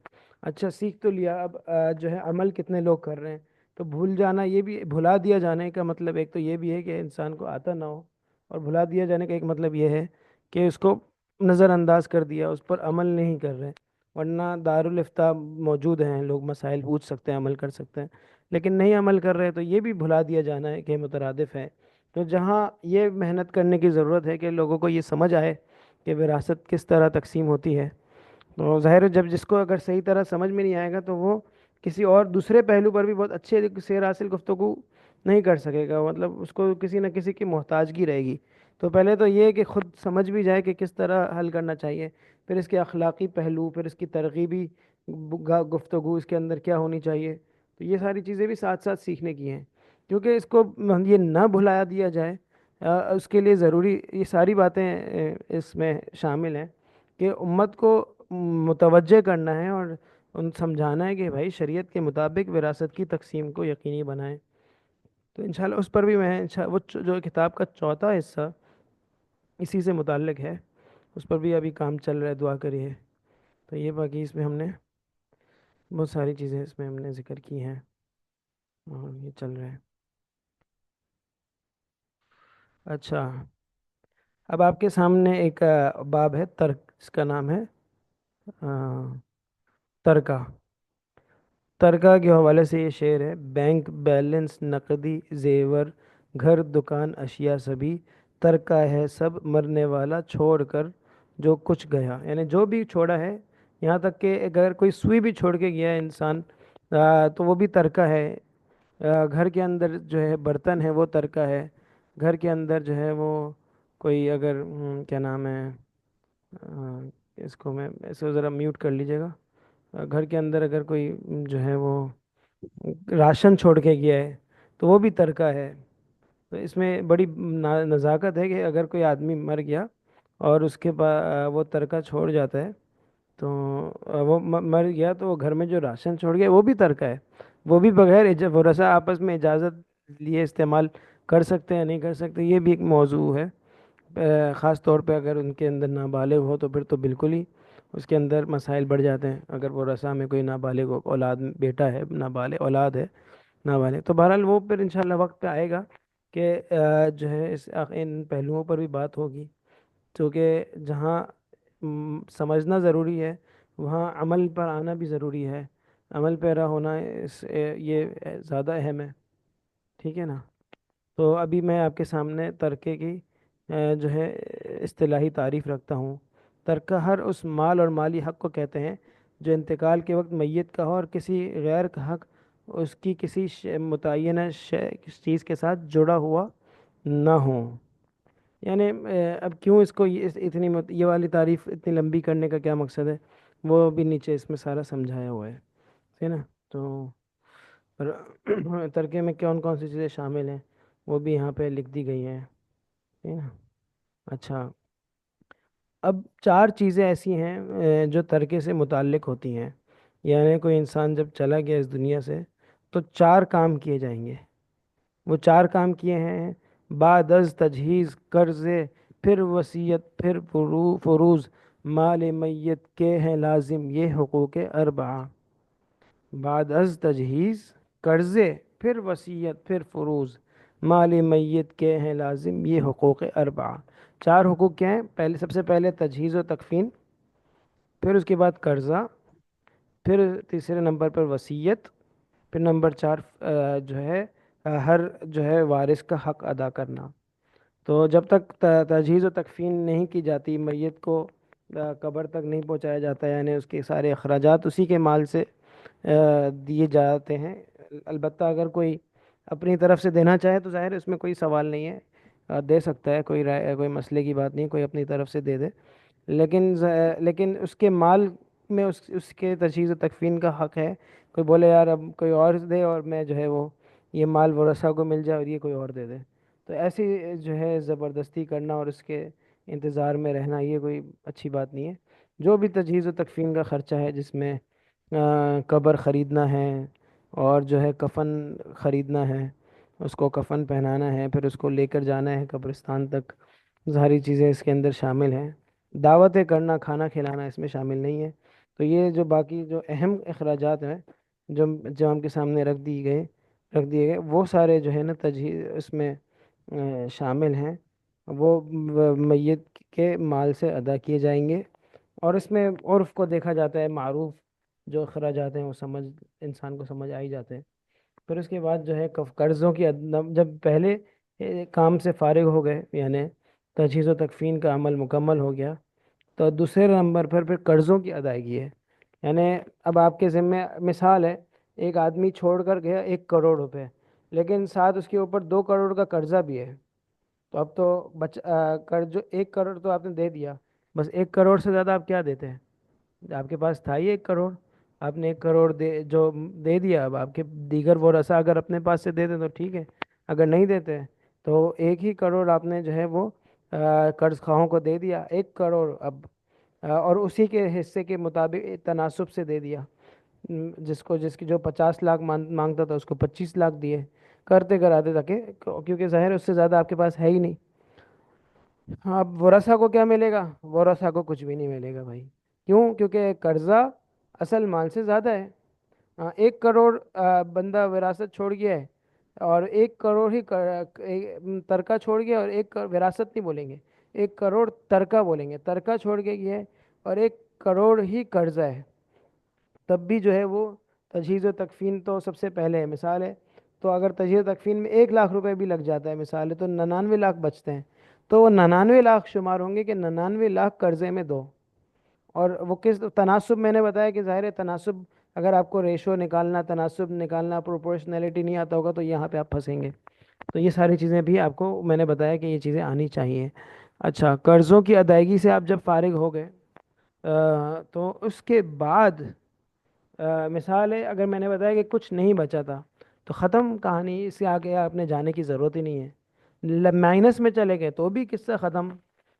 اچھا سیکھ تو لیا، اب جو ہے عمل کتنے لوگ کر رہے ہیں؟ تو بھول جانا، یہ بھی بھلا دیا جانے کا مطلب ایک تو یہ بھی ہے کہ انسان کو آتا نہ ہو، اور بھلا دیا جانے کا ایک مطلب یہ ہے کہ اس کو نظر انداز کر دیا، اس پر عمل نہیں کر رہے۔ ورنہ دارالافتاء موجود ہیں، لوگ مسائل پوچھ سکتے ہیں، عمل کر سکتے ہیں، لیکن نہیں عمل کر رہے، تو یہ بھی بھلا دیا جانا ہے کہ مترادف ہے۔ تو جہاں یہ محنت کرنے کی ضرورت ہے کہ لوگوں کو یہ سمجھ آئے کہ وراثت کس طرح تقسیم ہوتی ہے، تو ظاہر ہے جب جس کو اگر صحیح طرح سمجھ میں نہیں آئے گا تو وہ کسی اور دوسرے پہلو پر بھی بہت اچھے سے حاصل گفتگو نہیں کر سکے گا، مطلب اس کو کسی نہ کسی کی محتاجگی رہے گی۔ تو پہلے تو یہ کہ خود سمجھ بھی جائے کہ کس طرح حل کرنا چاہیے، پھر اس کے اخلاقی پہلو، پھر اس کی ترغیبی گفتگو اس کے اندر کیا ہونی چاہیے، تو یہ ساری چیزیں بھی ساتھ ساتھ سیکھنے کی ہیں، کیونکہ اس کو یہ نہ بھلایا دیا جائے۔ اس کے لیے ضروری یہ ساری باتیں اس میں شامل ہیں کہ امت کو متوجہ کرنا ہے اور ان سمجھانا ہے کہ بھائی شریعت کے مطابق وراثت کی تقسیم کو یقینی بنائیں۔ تو انشاءاللہ اس پر بھی میں وہ جو کتاب کا چوتھا حصہ اسی سے متعلق ہے، اس پر بھی ابھی کام چل رہا ہے، دعا کریے۔ تو یہ باقی اس میں ہم نے بہت ساری چیزیں اس میں ہم نے ذکر کی ہیں، اور یہ چل رہا ہے۔ اچھا، اب آپ کے سامنے ایک باب ہے ترک، اس کا نام ہے آ، ترکہ۔ ترکہ کے حوالے سے یہ شعر ہے: بینک بیلنس، نقدی، زیور، گھر دکان، اشیاء سبھی، ترکہ ہے سب مرنے والا چھوڑ کر جو کچھ گیا، یعنی جو بھی چھوڑا ہے، یہاں تک کہ اگر کوئی سوئی بھی چھوڑ کے گیا ہے انسان تو وہ بھی ترکہ ہے۔ گھر کے اندر جو ہے برتن ہے وہ ترکہ ہے، گھر کے اندر جو ہے وہ کوئی اگر کیا نام ہے، آ، اس کو میں اس کو ذرا میوٹ کر لیجیے گا۔ گھر کے اندر اگر کوئی جو ہے وہ راشن چھوڑ کے گیا ہے تو وہ بھی ترکہ ہے۔ تو اس میں بڑی نزاکت ہے کہ اگر کوئی آدمی مر گیا اور اس کے بعد وہ ترکہ چھوڑ جاتا ہے، تو وہ مر گیا تو وہ گھر میں جو راشن چھوڑ گیا وہ بھی ترکہ ہے، وہ بھی بغیر ورثہ آپس میں اجازت لیے استعمال کر سکتے ہیں نہیں کر سکتے، یہ بھی ایک موضوع ہے۔ خاص طور پہ اگر ان کے اندر نابالغ ہو تو پھر تو بالکل ہی اس کے اندر مسائل بڑھ جاتے ہیں، اگر وہ رسا میں کوئی نابالغ اولاد بیٹا ہے، نابالغ اولاد ہے نابالغ، تو بہرحال وہ پھر انشاءاللہ وقت پہ آئے گا کہ جو ہے ان پہلوؤں پر بھی بات ہوگی، کیونکہ جہاں سمجھنا ضروری ہے وہاں عمل پر آنا بھی ضروری ہے، عمل پیرا ہونا یہ زیادہ اہم ہے، ٹھیک ہے نا؟ تو ابھی میں آپ کے سامنے ترکے کی جو ہے اصطلاحی تعریف رکھتا ہوں۔ ترکہ ہر اس مال اور مالی حق کو کہتے ہیں جو انتقال کے وقت میت کا ہو اور کسی غیر کا حق اس کی کسی متعینہ چیز کے ساتھ جڑا ہوا نہ ہو۔ یعنی اب کیوں اس کو یہ والی تعریف اتنی لمبی کرنے کا کیا مقصد ہے، وہ بھی نیچے اس میں سارا سمجھایا ہوا ہے، ٹھیک ہے نا؟ تو پر ترکے میں کون کون سی چیزیں شامل ہیں وہ بھی یہاں پہ لکھ دی گئی ہیں، ٹھیک ہے نا؟ اچھا، اب چار چیزیں ایسی ہیں جو ترکے سے متعلق ہوتی ہیں، یعنی کوئی انسان جب چلا گیا اس دنیا سے تو چار کام کیے جائیں گے۔ وہ چار کام کیے ہیں: بعد از تجہیز، قرضے، پھر وصیت، پھر فروض، مال میت کے ہیں لازم یہ حقوق اربعہ۔ بعد از تجہیز، قرضے، پھر وصیت، پھر فروض، مال میت کے ہیں لازم یہ حقوق اربعہ۔ چار حقوق کیا ہیں؟ پہلے سب سے پہلے تجہیز و تکفین، پھر اس کے بعد قرضہ، پھر تیسرے نمبر پر وصیت، پھر نمبر چار جو ہے ہر جو ہے وارث کا حق ادا کرنا۔ تو جب تک تجہیز و تکفین نہیں کی جاتی، میت کو قبر تک نہیں پہنچایا جاتا، یعنی اس کے سارے اخراجات اسی کے مال سے دیے جاتے ہیں۔ البتہ اگر کوئی اپنی طرف سے دینا چاہے تو ظاہر ہے اس میں کوئی سوال نہیں ہے، دے سکتا ہے، کوئی کوئی مسئلے کی بات نہیں، کوئی اپنی طرف سے دے دے، لیکن اس کے مال میں اس کے تجہیز و تکفین کا حق ہے۔ کوئی بولے یار اب کوئی اور دے اور میں جو ہے وہ یہ مال ورثہ کو مل جائے اور یہ کوئی اور دے دے، تو ایسی جو ہے زبردستی کرنا اور اس کے انتظار میں رہنا یہ کوئی اچھی بات نہیں ہے۔ جو بھی تجہیز و تکفین کا خرچہ ہے، جس میں قبر خریدنا ہے اور جو ہے کفن خریدنا ہے اس کو کفن پہنانا ہے، پھر اس کو لے کر جانا ہے قبرستان تک، ساری چیزیں اس کے اندر شامل ہیں۔ دعوتیں کرنا، کھانا کھلانا اس میں شامل نہیں ہے۔ تو یہ جو باقی جو اہم اخراجات ہیں جو جو ہم کے سامنے رکھ دیے گئے وہ سارے جو ہے نا تجہیز اس میں شامل ہیں، وہ میت کے مال سے ادا کیے جائیں گے۔ اور اس میں عرف کو دیکھا جاتا ہے، معروف جو اخراجات ہیں وہ انسان کو سمجھ آ ہی جاتے ہیں۔ پھر اس کے بعد جو ہے قرضوں کی جب پہلے کام سے فارغ ہو گئے، یعنی تجہیز و تکفین کا عمل مکمل ہو گیا، تو دوسرے نمبر پر پھر قرضوں کی ادائیگی ہے۔ یعنی اب آپ کے ذمے مثال ہے، ایک آدمی چھوڑ کر گیا 1 کروڑ روپے، لیکن ساتھ اس کے اوپر 2 کروڑ کا قرضہ بھی ہے۔ تو اب تو قرض جو 1 کروڑ تو آپ نے دے دیا، بس 1 کروڑ سے زیادہ آپ کیا دیتے ہیں؟ آپ کے پاس تھا ہی 1 کروڑ، آپ نے 1 کروڑ جو دے دیا۔ اب آپ کے دیگر ورثہ اگر اپنے پاس سے دے دیں تو ٹھیک ہے، اگر نہیں دیتے تو 1 ہی کروڑ آپ نے جو ہے وہ قرض خواہوں کو دے دیا، 1 کروڑ اب اور اسی کے حصے کے مطابق تناسب سے دے دیا۔ جس کی جو 50 لاکھ مانگتا تھا اس کو 25 لاکھ دیے، کرتے کراتے تاکہ کیونکہ ظاہر ہے اس سے زیادہ آپ کے پاس ہے ہی نہیں۔ ہاں، اب ورثہ کو کیا ملے گا؟ ورثہ کو کچھ بھی نہیں ملے گا بھائی۔ کیوں؟ کیونکہ قرضہ اصل مال سے زیادہ ہے۔ 1 کروڑ بندہ وراثت چھوڑ گیا ہے، اور 1 کروڑ ہی ترکہ چھوڑ گیا، اور وراثت نہیں بولیں گے، 1 کروڑ ترکہ بولیں گے، ترکہ چھوڑ کے گیا ہے، اور 1 کروڑ ہی قرضہ ہے، تب بھی جو ہے وہ تجہیز و تکفین تو سب سے پہلے ہے، مثال ہے۔ تو اگر تجہیز و تکفین میں 1 لاکھ روپے بھی لگ جاتا ہے مثال ہے، تو 99 لاکھ بچتے ہیں، تو وہ 99 لاکھ شمار ہوں گے کہ 99 لاکھ قرضے میں دو۔ اور وہ کس تناسب، میں نے بتایا کہ ظاہر ہے تناسب، اگر آپ کو ریشو نکالنا، تناسب نکالنا، پروپورشنلٹی نہیں آتا ہوگا تو یہاں پہ آپ پھنسیں گے۔ تو یہ ساری چیزیں بھی آپ کو میں نے بتایا کہ یہ چیزیں آنی چاہیے۔ اچھا، قرضوں کی ادائیگی سے آپ جب فارغ ہو گئے تو اس کے بعد مثال ہے، اگر میں نے بتایا کہ کچھ نہیں بچا تھا تو ختم کہانی، اس سے آگے آپ نے جانے کی ضرورت ہی نہیں ہے۔ مائنس میں چلے گئے تو بھی قصہ ختم،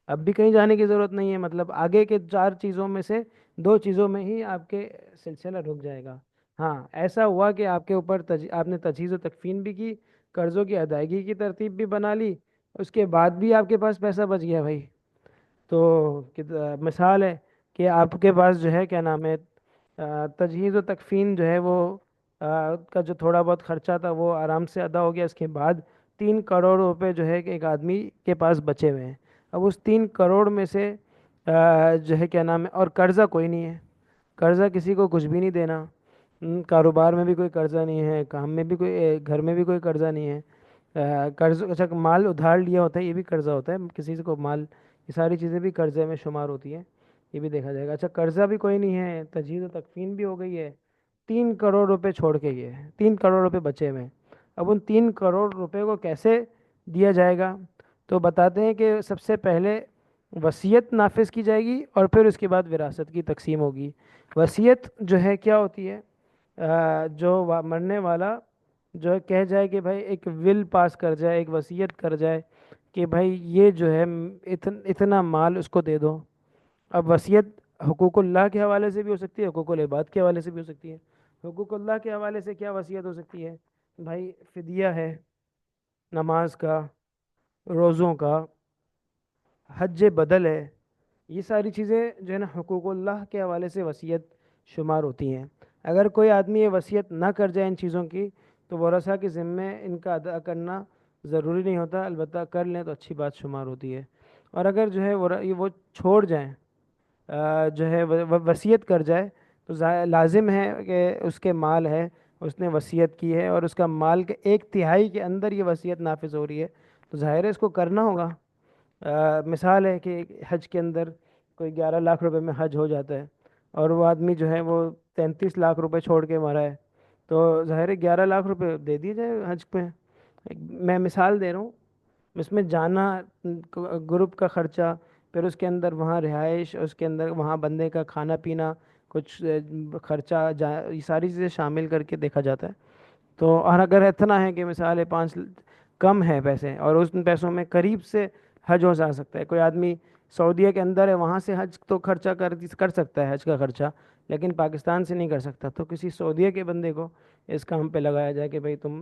اب بھی کہیں جانے کی ضرورت نہیں ہے، مطلب آگے کے 4 چیزوں میں سے 2 چیزوں میں ہی آپ کے سلسلہ رک جائے گا۔ ہاں، ایسا ہوا کہ آپ کے اوپر آپ نے تجہیز و تکفین بھی کی، قرضوں کی ادائیگی کی ترتیب بھی بنا لی، اس کے بعد بھی آپ کے پاس پیسہ بچ گیا بھائی، تو مثال ہے کہ آپ کے پاس جو ہے کیا نام ہے تجہیز و تکفین جو ہے وہ کا جو تھوڑا بہت خرچہ تھا وہ آرام سے ادا ہو گیا، اس کے بعد 3 کروڑ روپے جو ہے کہ ایک آدمی کے پاس بچے ہوئے ہیں۔ اب اس 3 کروڑ میں سے جو ہے کیا نام ہے، اور قرضہ کوئی نہیں ہے، قرضہ کسی کو کچھ بھی نہیں دینا، کاروبار میں بھی کوئی قرضہ نہیں ہے، کام میں بھی کوئی گھر میں بھی کوئی قرضہ نہیں ہے۔ قرض، اچھا مال ادھار لیا ہوتا ہے یہ بھی قرضہ ہوتا ہے، کسی سے کو مال، یہ ساری چیزیں بھی قرضے میں شمار ہوتی ہیں، یہ بھی دیکھا جائے گا۔ اچھا، قرضہ بھی کوئی نہیں ہے، تجہیز و تکفین بھی ہو گئی ہے، 3 کروڑ روپے چھوڑ کے یہ ہے، 3 کروڑ روپے بچے ہوئے ہیں۔ اب ان 3 کروڑ روپے کو کیسے دیا جائے گا؟ تو بتاتے ہیں کہ سب سے پہلے وصیت نافذ کی جائے گی، اور پھر اس کے بعد وراثت کی تقسیم ہوگی۔ وصیت جو ہے کیا ہوتی ہے؟ جو مرنے والا جو ہے کہہ جائے کہ بھائی ایک ول پاس کر جائے، ایک وصیت کر جائے کہ بھائی یہ جو ہے اتنا مال اس کو دے دو۔ اب وصیت حقوق اللہ کے حوالے سے بھی ہو سکتی ہے، حقوق العباد کے حوالے سے بھی ہو سکتی ہے۔ حقوق اللہ کے حوالے سے کیا وصیت ہو سکتی ہے؟ بھائی فدیہ ہے، نماز کا، روزوں کا، حج بدل ہے، یہ ساری چیزیں جو ہے نا حقوق اللہ کے حوالے سے وصیت شمار ہوتی ہیں۔ اگر کوئی آدمی یہ وصیت نہ کر جائے ان چیزوں کی تو ورثہ کے ذمے ان کا ادا کرنا ضروری نہیں ہوتا، البتہ کر لیں تو اچھی بات شمار ہوتی ہے۔ اور اگر جو ہے وہ چھوڑ جائیں، جو ہے وصیت کر جائے، تو لازم ہے کہ اس کے مال ہے، اس نے وصیت کی ہے اور اس کا مال کے 1/3 کے اندر یہ وصیت نافذ ہو رہی ہے، تو ظاہر ہے اس کو کرنا ہوگا۔ مثال ہے کہ حج کے اندر کوئی 11 لاکھ روپے میں حج ہو جاتا ہے، اور وہ آدمی جو ہے وہ 33 لاکھ روپے چھوڑ کے مرا ہے، تو ظاہر ہے 11 لاکھ روپے دے دیے جائے حج پہ۔ میں مثال دے رہا ہوں، اس میں جانا، گروپ کا خرچہ، پھر اس کے اندر وہاں رہائش، اس کے اندر وہاں بندے کا کھانا پینا، کچھ خرچہ یہ ساری چیزیں شامل کر کے دیکھا جاتا ہے۔ تو اور اگر اتنا ہے کہ مثال ہے 5 کم ہے پیسے، اور ان پیسوں میں قریب سے حج ہو جا سکتا ہے، کوئی آدمی سعودیہ کے اندر ہے وہاں سے حج تو خرچہ کر سکتا ہے، حج کا خرچہ، لیکن پاکستان سے نہیں کر سکتا، تو کسی سعودیہ کے بندے کو اس کام پہ لگایا جائے کہ بھئی تم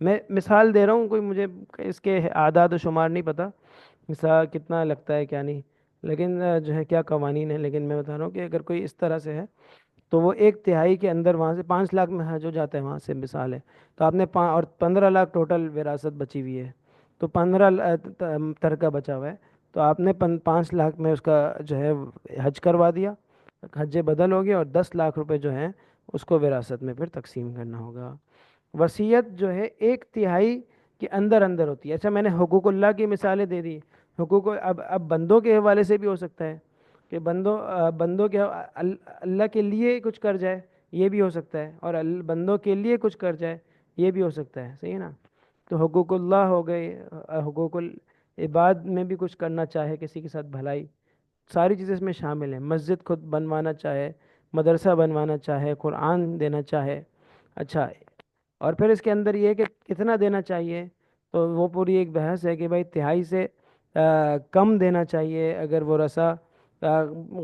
میں مثال دے رہا ہوں، کوئی مجھے اس کے اعداد و شمار نہیں پتہ، مثال کتنا لگتا ہے کیا نہیں، لیکن جو ہے کیا قوانین ہیں، لیکن میں بتا رہا ہوں کہ اگر کوئی اس طرح سے ہے تو وہ 1/3 کے اندر وہاں سے 5 لاکھ میں حج ہو جاتا ہے، وہاں سے مثال ہے. تو آپ نے اور 15 لاکھ ٹوٹل وراثت بچی ہوئی ہے، تو 15 ترکہ بچا ہوا ہے، تو آپ نے 5 لاکھ میں اس کا جو ہے حج کروا دیا، حج بدل ہو گیا، اور 10 لاکھ روپے جو ہیں اس کو وراثت میں پھر تقسیم کرنا ہوگا. وصیت جو ہے 1/3 کے اندر اندر ہوتی ہے. اچھا، میں نے حقوق اللہ کی مثالیں دے دی. حقوق اب بندوں کے حوالے سے بھی ہو سکتا ہے کہ بندوں کے اللہ کے لیے کچھ کر جائے، یہ بھی ہو سکتا ہے، اور بندوں کے لیے کچھ کر جائے، یہ بھی ہو سکتا ہے. صحیح ہے نا؟ تو حقوق اللہ ہو گئے، حقوق العباد میں بھی کچھ کرنا چاہے کسی کے ساتھ بھلائی، ساری چیزیں اس میں شامل ہیں. مسجد خود بنوانا چاہے، مدرسہ بنوانا چاہے، قرآن دینا چاہے. اچھا، اور پھر اس کے اندر یہ ہے کہ کتنا دینا چاہیے، تو وہ پوری ایک بحث ہے کہ بھائی تہائی سے کم دینا چاہیے. اگر وہ رسا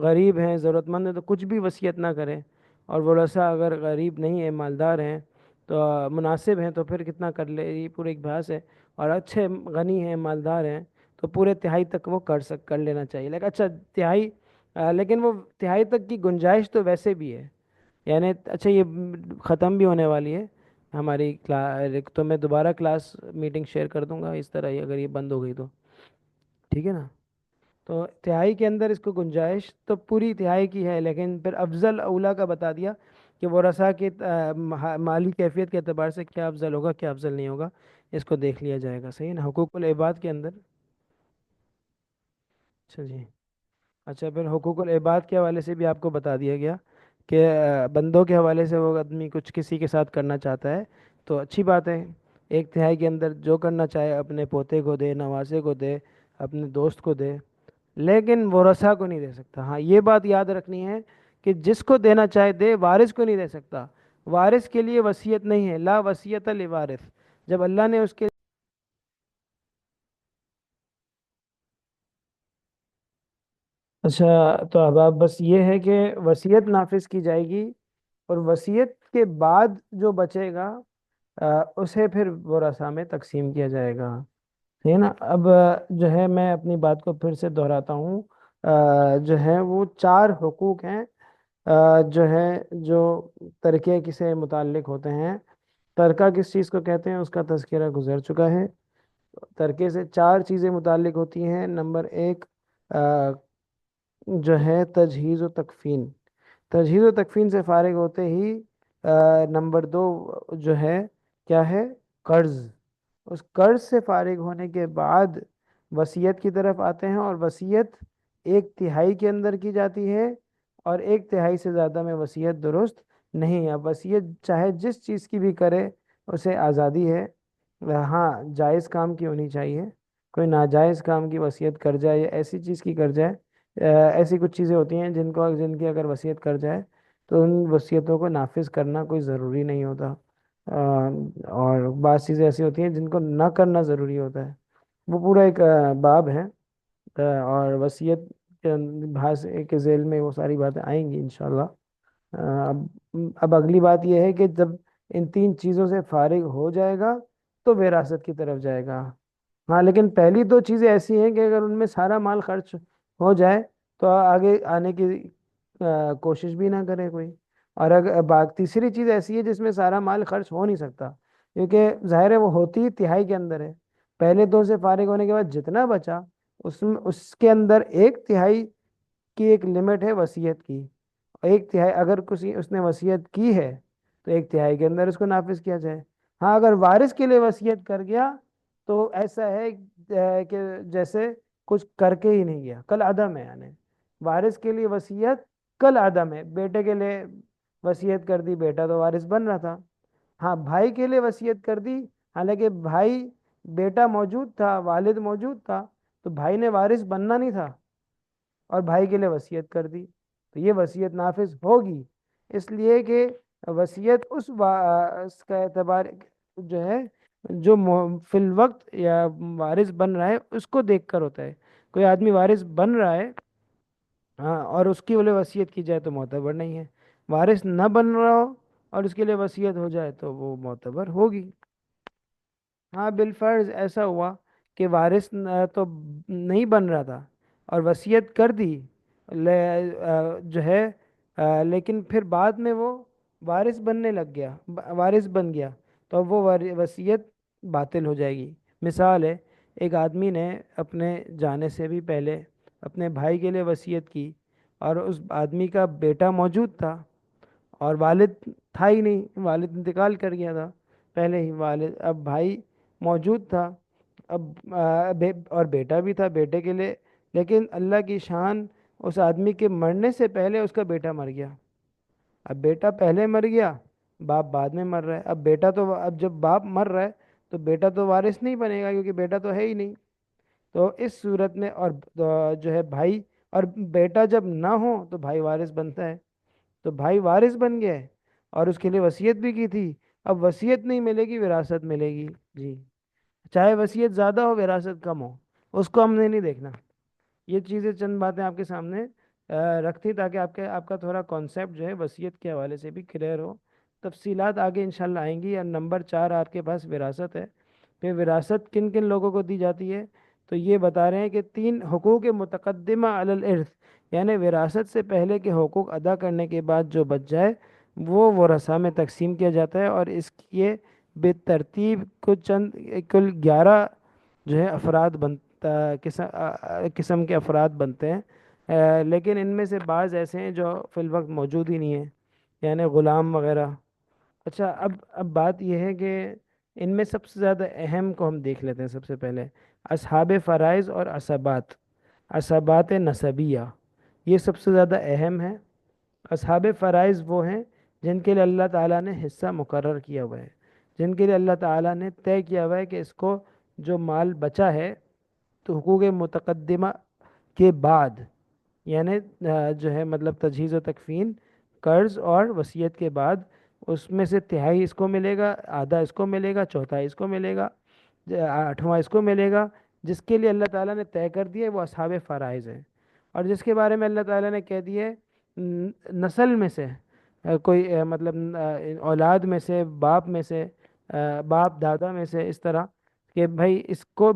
غریب ہیں، ضرورت مند ہیں، تو کچھ بھی وصیت نہ کریں، اور وہ رسا اگر غریب نہیں ہے، مالدار ہیں، تو مناسب ہیں، تو پھر کتنا کر لے، یہ پوری ایک بحث ہے. اور اچھے غنی ہیں، مالدار ہیں، تو پورے تہائی تک وہ کر لینا چاہیے. لیکن اچھا تہائی، لیکن وہ تہائی تک کی گنجائش تو ویسے بھی ہے. یعنی اچھا، یہ ختم بھی ہونے والی ہے ہماری تو میں دوبارہ کلاس میٹنگ شیئر کر دوں گا اس طرح ہی، اگر یہ بند ہو گئی تو ٹھیک ہے نا. تو تہائی کے اندر اس کو گنجائش تو پوری تہائی کی ہے، لیکن پھر افضل اولا کا بتا دیا کہ وہ رسا کی مالی کیفیت کے اعتبار سے کیا افضل ہوگا، کیا افضل نہیں ہوگا، اس کو دیکھ لیا جائے گا. صحیح ہے نا؟ حقوق العباد کے اندر. اچھا جی. اچھا، پھر حقوق العباد کے حوالے سے بھی آپ کو بتا دیا گیا کہ بندوں کے حوالے سے وہ آدمی کچھ کسی کے ساتھ کرنا چاہتا ہے تو اچھی بات ہے. 1/3 کے اندر جو کرنا چاہے، اپنے پوتے کو دے، نواسے کو دے، اپنے دوست کو دے، لیکن ورثہ کو نہیں دے سکتا. ہاں، یہ بات یاد رکھنی ہے کہ جس کو دینا چاہے دے، وارث کو نہیں دے سکتا. وارث کے لیے وصیت نہیں ہے، لا وصیت لوارث. جب اللہ نے اس کے اچھا، تو اب آپ بس یہ ہے کہ وصیت نافذ کی جائے گی، اور وصیت کے بعد جو بچے گا اسے پھر ورثہ میں تقسیم کیا جائے گا. ٹھیک ہے نا؟ اب جو ہے میں اپنی بات کو پھر سے دہراتا ہوں. جو ہے وہ 4 حقوق ہیں جو ہے جو ترکے سے متعلق ہوتے ہیں. ترکہ کس چیز کو کہتے ہیں اس کا تذکرہ گزر چکا ہے. ترکے سے 4 چیزیں متعلق ہوتی ہیں. نمبر 1 جو ہے تجہیز و تکفین. تجہیز و تکفین سے فارغ ہوتے ہی نمبر 2 جو ہے کیا ہے؟ قرض. اس قرض سے فارغ ہونے کے بعد وصیت کی طرف آتے ہیں، اور وصیت 1/3 کے اندر کی جاتی ہے، اور 1/3 سے زیادہ میں وصیت درست نہیں ہے. وصیت چاہے جس چیز کی بھی کرے، اسے آزادی ہے. ہاں، جائز کام کی ہونی چاہیے. کوئی ناجائز کام کی وصیت کر جائے یا ایسی چیز کی کر جائے، ایسی کچھ چیزیں ہوتی ہیں جن کی اگر وصیت کر جائے تو ان وصیتوں کو نافذ کرنا کوئی ضروری نہیں ہوتا. اور بعض چیزیں ایسی ہوتی ہیں جن کو نہ کرنا ضروری ہوتا ہے. وہ پورا ایک باب ہے، اور وصیت کے بحث کے ذیل میں وہ ساری باتیں آئیں گی انشاءاللہ. اب اب اگلی بات یہ ہے کہ جب ان 3 چیزوں سے فارغ ہو جائے گا تو وراثت کی طرف جائے گا. ہاں، لیکن پہلی 2 چیزیں ایسی ہیں کہ اگر ان میں سارا مال خرچ ہو جائے تو آگے آنے کی کوشش بھی نہ کرے کوئی. اور اگر تیسری چیز ایسی ہے جس میں سارا مال خرچ ہو نہیں سکتا، کیونکہ ظاہر ہے وہ ہوتی ہی تہائی کے اندر ہے. پہلے 2 سے فارغ ہونے کے بعد جتنا بچا اس کے اندر 1/3 کی ایک لمٹ ہے وصیت کی. 1/3 اگر کسی اس نے وصیت کی ہے تو 1/3 کے اندر اس کو نافذ کیا جائے. ہاں، اگر وارث کے لیے وصیت کر گیا تو ایسا ہے کہ جیسے کچھ کر کے ہی نہیں گیا، کل عدم ہے. یعنی وارث کے لیے وصیت کل عدم ہے. بیٹے کے لیے وصیت کر دی، بیٹا تو وارث بن رہا تھا. ہاں، بھائی کے لیے وصیت کر دی، حالانکہ بھائی بیٹا موجود تھا، والد موجود تھا، تو بھائی نے وارث بننا نہیں تھا، اور بھائی کے لیے وصیت کر دی، تو یہ وصیت نافذ ہوگی. اس لیے کہ وصیت اس کا اعتبار جو ہے جو فی الوقت یا وارث بن رہا ہے اس کو دیکھ کر ہوتا ہے. کوئی آدمی وارث بن رہا ہے، ہاں، اور اس کی بولے وصیت کی جائے تو معتبر نہیں ہے. وارث نہ بن رہا ہو اور اس کے لیے وصیت ہو جائے تو وہ معتبر ہوگی۔ ہاں بالفرض ایسا ہوا کہ وارث تو نہیں بن رہا تھا اور وصیت کر دی، جو ہے لیکن پھر بعد میں وہ وارث بننے لگ گیا، وارث بن گیا، تو اب وہ وصیت باطل ہو جائے گی۔ مثال ہے، ایک آدمی نے اپنے جانے سے بھی پہلے اپنے بھائی کے لیے وصیت کی، اور اس آدمی کا بیٹا موجود تھا اور والد تھا ہی نہیں، والد انتقال کر گیا تھا پہلے ہی، والد اب بھائی موجود تھا، اب اور بیٹا بھی تھا بیٹے کے لیے، لیکن اللہ کی شان، اس آدمی کے مرنے سے پہلے اس کا بیٹا مر گیا۔ اب بیٹا پہلے مر گیا، باپ بعد میں مر رہا ہے، اب بیٹا تو، اب جب باپ مر رہا ہے تو بیٹا تو وارث نہیں بنے گا کیونکہ بیٹا تو ہے ہی نہیں۔ تو اس صورت میں، اور جو ہے بھائی اور بیٹا جب نہ ہو تو بھائی وارث بنتا ہے، تو بھائی وارث بن گئے اور اس کے لیے وصیت بھی کی تھی، اب وصیت نہیں ملے گی، وراثت ملے گی جی، چاہے وصیت زیادہ ہو وراثت کم ہو، اس کو ہم نے نہیں دیکھنا۔ یہ چیزیں چند باتیں آپ کے سامنے رکھتی تاکہ آپ کا تھوڑا کانسیپٹ جو ہے وصیت کے حوالے سے بھی کلیئر ہو۔ تفصیلات آگے انشاءاللہ آئیں گی۔ اور نمبر 4 آپ کے پاس وراثت ہے۔ پھر وراثت کن کن لوگوں کو دی جاتی ہے؟ تو یہ بتا رہے ہیں کہ 3 حقوق متقدمہ علی الارث، یعنی وراثت سے پہلے کے حقوق ادا کرنے کے بعد جو بچ جائے وہ ورثاء میں تقسیم کیا جاتا ہے، اور اس کے بے ترتیب کل 11 جو ہے افراد بنتا، قسم کے افراد بنتے ہیں، لیکن ان میں سے بعض ایسے ہیں جو فی الوقت موجود ہی نہیں ہیں، یعنی غلام وغیرہ۔ اچھا، اب بات یہ ہے کہ ان میں سب سے زیادہ اہم کو ہم دیکھ لیتے ہیں۔ سب سے پہلے اصحاب فرائض اور عصبات، عصبات نسبیہ، یہ سب سے زیادہ اہم ہے۔ اصحاب فرائض وہ ہیں جن کے لیے اللہ تعالیٰ نے حصہ مقرر کیا ہوا ہے، جن کے لیے اللہ تعالیٰ نے طے کیا ہوا ہے کہ اس کو جو مال بچا ہے تو حقوق متقدمہ کے بعد، یعنی جو ہے مطلب تجہیز و تکفین، قرض اور وصیت کے بعد، اس میں سے تہائی اس کو ملے گا، آدھا اس کو ملے گا، چوتھائی اس کو ملے گا، آٹھواں اس کو ملے گا۔ جس کے لیے اللہ تعالیٰ نے طے کر دیے وہ اصحاب فرائض ہیں، اور جس کے بارے میں اللہ تعالیٰ نے کہہ دیے نسل میں سے کوئی مطلب اولاد میں سے، باپ میں سے، باپ دادا میں سے، اس طرح کہ بھائی اس کو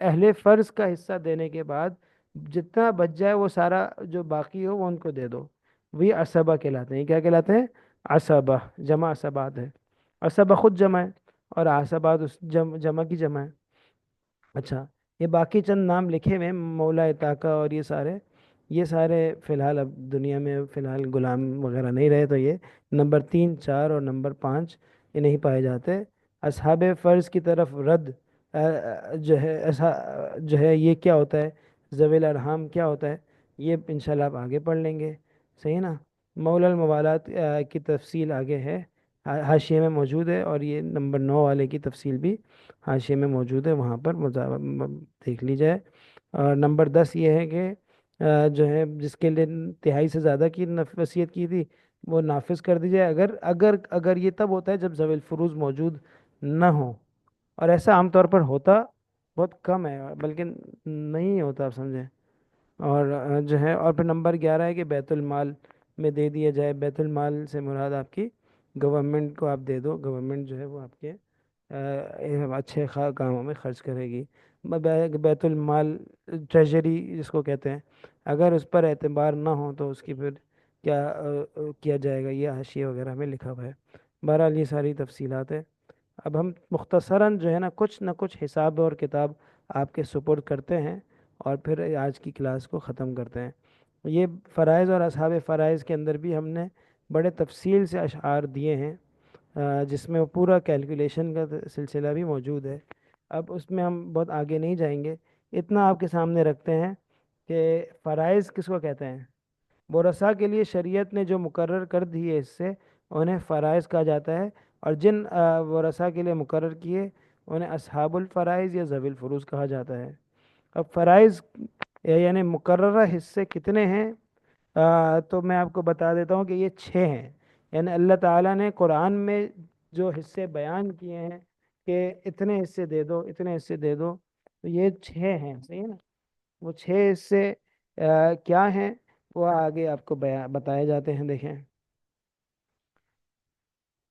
اہل فرض کا حصہ دینے کے بعد جتنا بچ جائے وہ سارا جو باقی ہو وہ ان کو دے دو، وہی عصبہ کہلاتے ہیں۔ کیا کہلاتے ہیں؟ عصبہ، جمع عصبات ہے، عصبہ خود جمع ہے اور عصبات اس جمع کی جمع ہے۔ اچھا، یہ باقی چند نام لکھے ہوئے ہیں، مولا طاقہ اور یہ سارے فی الحال اب دنیا میں فی الحال غلام وغیرہ نہیں رہے، تو یہ نمبر 3، 4 اور نمبر 5 یہ نہیں پائے جاتے۔ اصحاب فرض کی طرف رد جو ہے جو ہے یہ کیا ہوتا ہے، ذوی الارحام کیا ہوتا ہے، یہ انشاءاللہ آپ آگے پڑھ لیں گے، صحیح نا؟ مولا الموالات کی تفصیل آگے ہے، حاشیے میں موجود ہے، اور یہ نمبر 9 والے کی تفصیل بھی حاشیے میں موجود ہے، وہاں پر دیکھ لی جائے۔ اور نمبر 10 یہ ہے کہ جو ہے جس کے لیے تہائی سے زیادہ کی وصیت کی تھی وہ نافذ کر دی جائے، اگر یہ تب ہوتا ہے جب ذوی الفروض موجود نہ ہو، اور ایسا عام طور پر ہوتا بہت کم ہے، بلکہ نہیں ہوتا، آپ سمجھیں۔ اور جو ہے، اور پھر نمبر 11 ہے کہ بیت المال میں دے دیا جائے۔ بیت المال سے مراد آپ کی گورنمنٹ کو آپ دے دو، گورنمنٹ جو ہے وہ آپ کے اچھے کاموں میں خرچ کرے گی۔ بیت المال، ٹریجری جس کو کہتے ہیں، اگر اس پر اعتبار نہ ہو تو اس کی پھر کیا کیا جائے گا، یہ حاشیے وغیرہ میں لکھا ہوا ہے۔ بہرحال یہ ساری تفصیلات ہے۔ اب ہم مختصراً جو ہے نا کچھ نہ کچھ حساب اور کتاب آپ کے سپرد کرتے ہیں، اور پھر آج کی کلاس کو ختم کرتے ہیں۔ یہ فرائض اور اصحاب فرائض کے اندر بھی ہم نے بڑے تفصیل سے اشعار دیے ہیں، جس میں وہ پورا کیلکولیشن کا سلسلہ بھی موجود ہے۔ اب اس میں ہم بہت آگے نہیں جائیں گے، اتنا آپ کے سامنے رکھتے ہیں کہ فرائض کس کو کہتے ہیں۔ ورثاء کے لیے شریعت نے جو مقرر کر دی ہے اس سے انہیں فرائض کہا جاتا ہے، اور جن ورثاء کے لیے مقرر کیے انہیں اصحاب الفرائض یا ذوی الفروض کہا جاتا ہے۔ اب فرائض یعنی مقررہ حصے کتنے ہیں؟ تو میں آپ کو بتا دیتا ہوں کہ یہ 6 ہیں، یعنی اللہ تعالیٰ نے قرآن میں جو حصے بیان کیے ہیں کہ اتنے حصے دے دو، اتنے حصے دے دو، تو یہ 6 ہیں، صحیح ہے نا؟ وہ 6 حصے کیا ہیں وہ آگے آپ کو بتائے جاتے ہیں، دیکھیں۔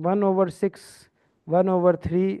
1/6, 1/3,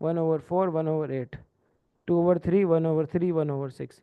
1/4, 1/8, 2/3, 1/3, 1/6।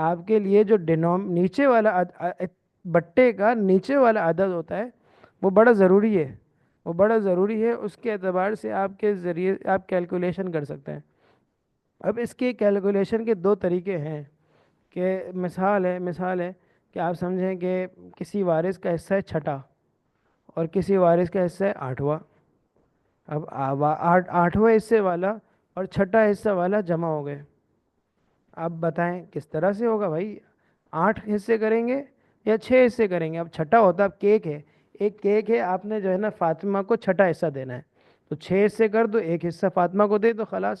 آپ کے لیے جو نیچے والا بٹے کا نیچے والا عدد ہوتا ہے وہ بڑا ضروری ہے، وہ بڑا ضروری ہے، اس کے اعتبار سے آپ کے ذریعے آپ کیلکولیشن کر سکتے ہیں۔ اب اس کے کیلکولیشن کے دو طریقے ہیں، کہ مثال ہے کہ آپ سمجھیں کہ کسی وارث کا حصہ ہے چھٹا اور کسی وارث کا حصہ ہے آٹھواں۔ اب آٹھواں حصے والا اور چھٹا حصہ والا جمع ہو گئے۔ اب بتائیں کس طرح سے ہوگا بھائی؟ 8 حصے کریں گے یا 6 حصے کریں گے؟ اب چھٹا ہوتا، اب کیک ہے، ایک کیک ہے، آپ نے جو ہے نا فاطمہ کو چھٹا حصہ دینا ہے، تو 6 حصے کر دو، ایک حصہ فاطمہ کو دے دو، خلاص۔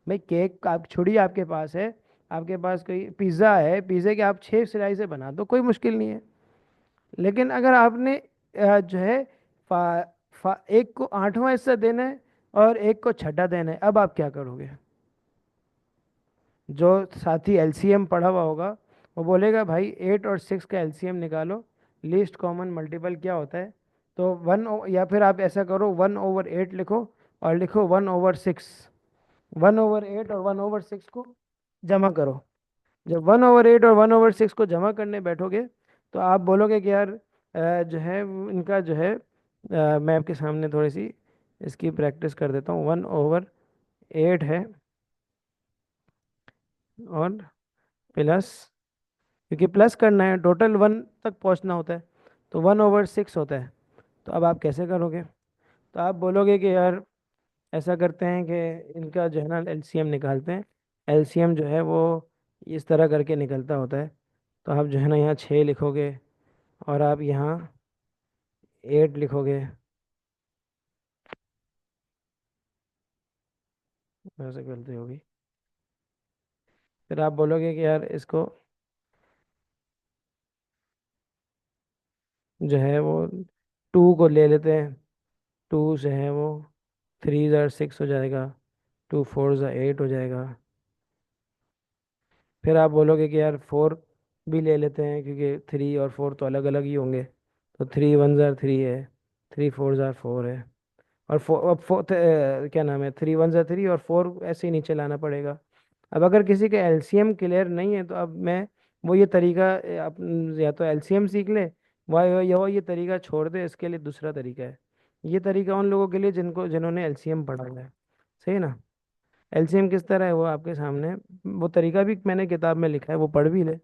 بھائی کیک آپ چھڑی آپ کے پاس ہے، آپ کے پاس کوئی پیزا ہے، پیزے کے آپ 6 سلائی سے بنا دو، کوئی مشکل نہیں ہے۔ لیکن اگر آپ نے جو ہے ایک کو 8واں حصہ دینا ہے اور ایک کو چھٹا دینا ہے، اب آپ کیا کرو گے؟ جو ساتھی ایل سی ایم پڑھا ہوا ہوگا وہ بولے گا بھائی 8 اور 6 کا ایل سی ایم نکالو، لیسٹ کامن ملٹیپل کیا ہوتا ہے؟ تو یا پھر آپ ایسا کرو 1/8 لکھو اور لکھو 1/6، 1/8 اور 1/6 کو جمع کرو۔ جب 1/8 اور 1/6 کو جمع کرنے بیٹھو گے تو آپ بولو گے کہ یار جو ہے ان کا جو ہے میں آپ کے سامنے تھوڑی سی اس کی پریکٹس کر دیتا ہوں۔ 1/8 ہے اور پلس، کیونکہ پلس کرنا ہے، ٹوٹل 1 تک پہنچنا ہوتا ہے، تو 1/6 ہوتا ہے۔ تو اب آپ کیسے کرو گے؟ تو آپ بولو گے کہ یار ایسا کرتے ہیں کہ ان کا جو ہے نا ایل سی ایم نکالتے ہیں۔ ایل سی ایم جو ہے وہ اس طرح کر کے نکلتا ہوتا ہے، تو آپ جو ہے نا یہاں 6 لکھو گے اور آپ یہاں 8 لکھو گے، ایسے غلطی ہوگی۔ پھر آپ بولو گے کہ یار اس کو جو ہے وہ 2 کو لے لیتے ہیں، 2 سے ہے وہ 3 × 6 ہو جائے گا، 2 × 4 = 8 ہو جائے گا۔ پھر آپ بولو گے کہ یار 4 بھی لے لیتے ہیں، کیونکہ 3 اور 4 تو الگ الگ ہی ہوں گے، تو 3 × 1 = 3 ہے، 3 × 4 = 4 ہے، اور کیا نام ہے، 3 × 1 = 3 اور 4 ایسے ہی نیچے لانا پڑے گا۔ اب اگر کسی کا ایل سی ایم کلیئر نہیں ہے تو اب میں وہ یہ طریقہ یا تو ایل سی ایم سیکھ لے، یا وہ یہ طریقہ چھوڑ دے، اس کے لیے دوسرا طریقہ ہے۔ یہ طریقہ ان لوگوں کے لیے جنہوں نے ایل سی ایم پڑھا ہوا ہے، صحیح نا؟ ایل سی ایم کس طرح ہے وہ آپ کے سامنے ہے، وہ طریقہ بھی میں نے کتاب میں لکھا ہے، وہ پڑھ بھی لے،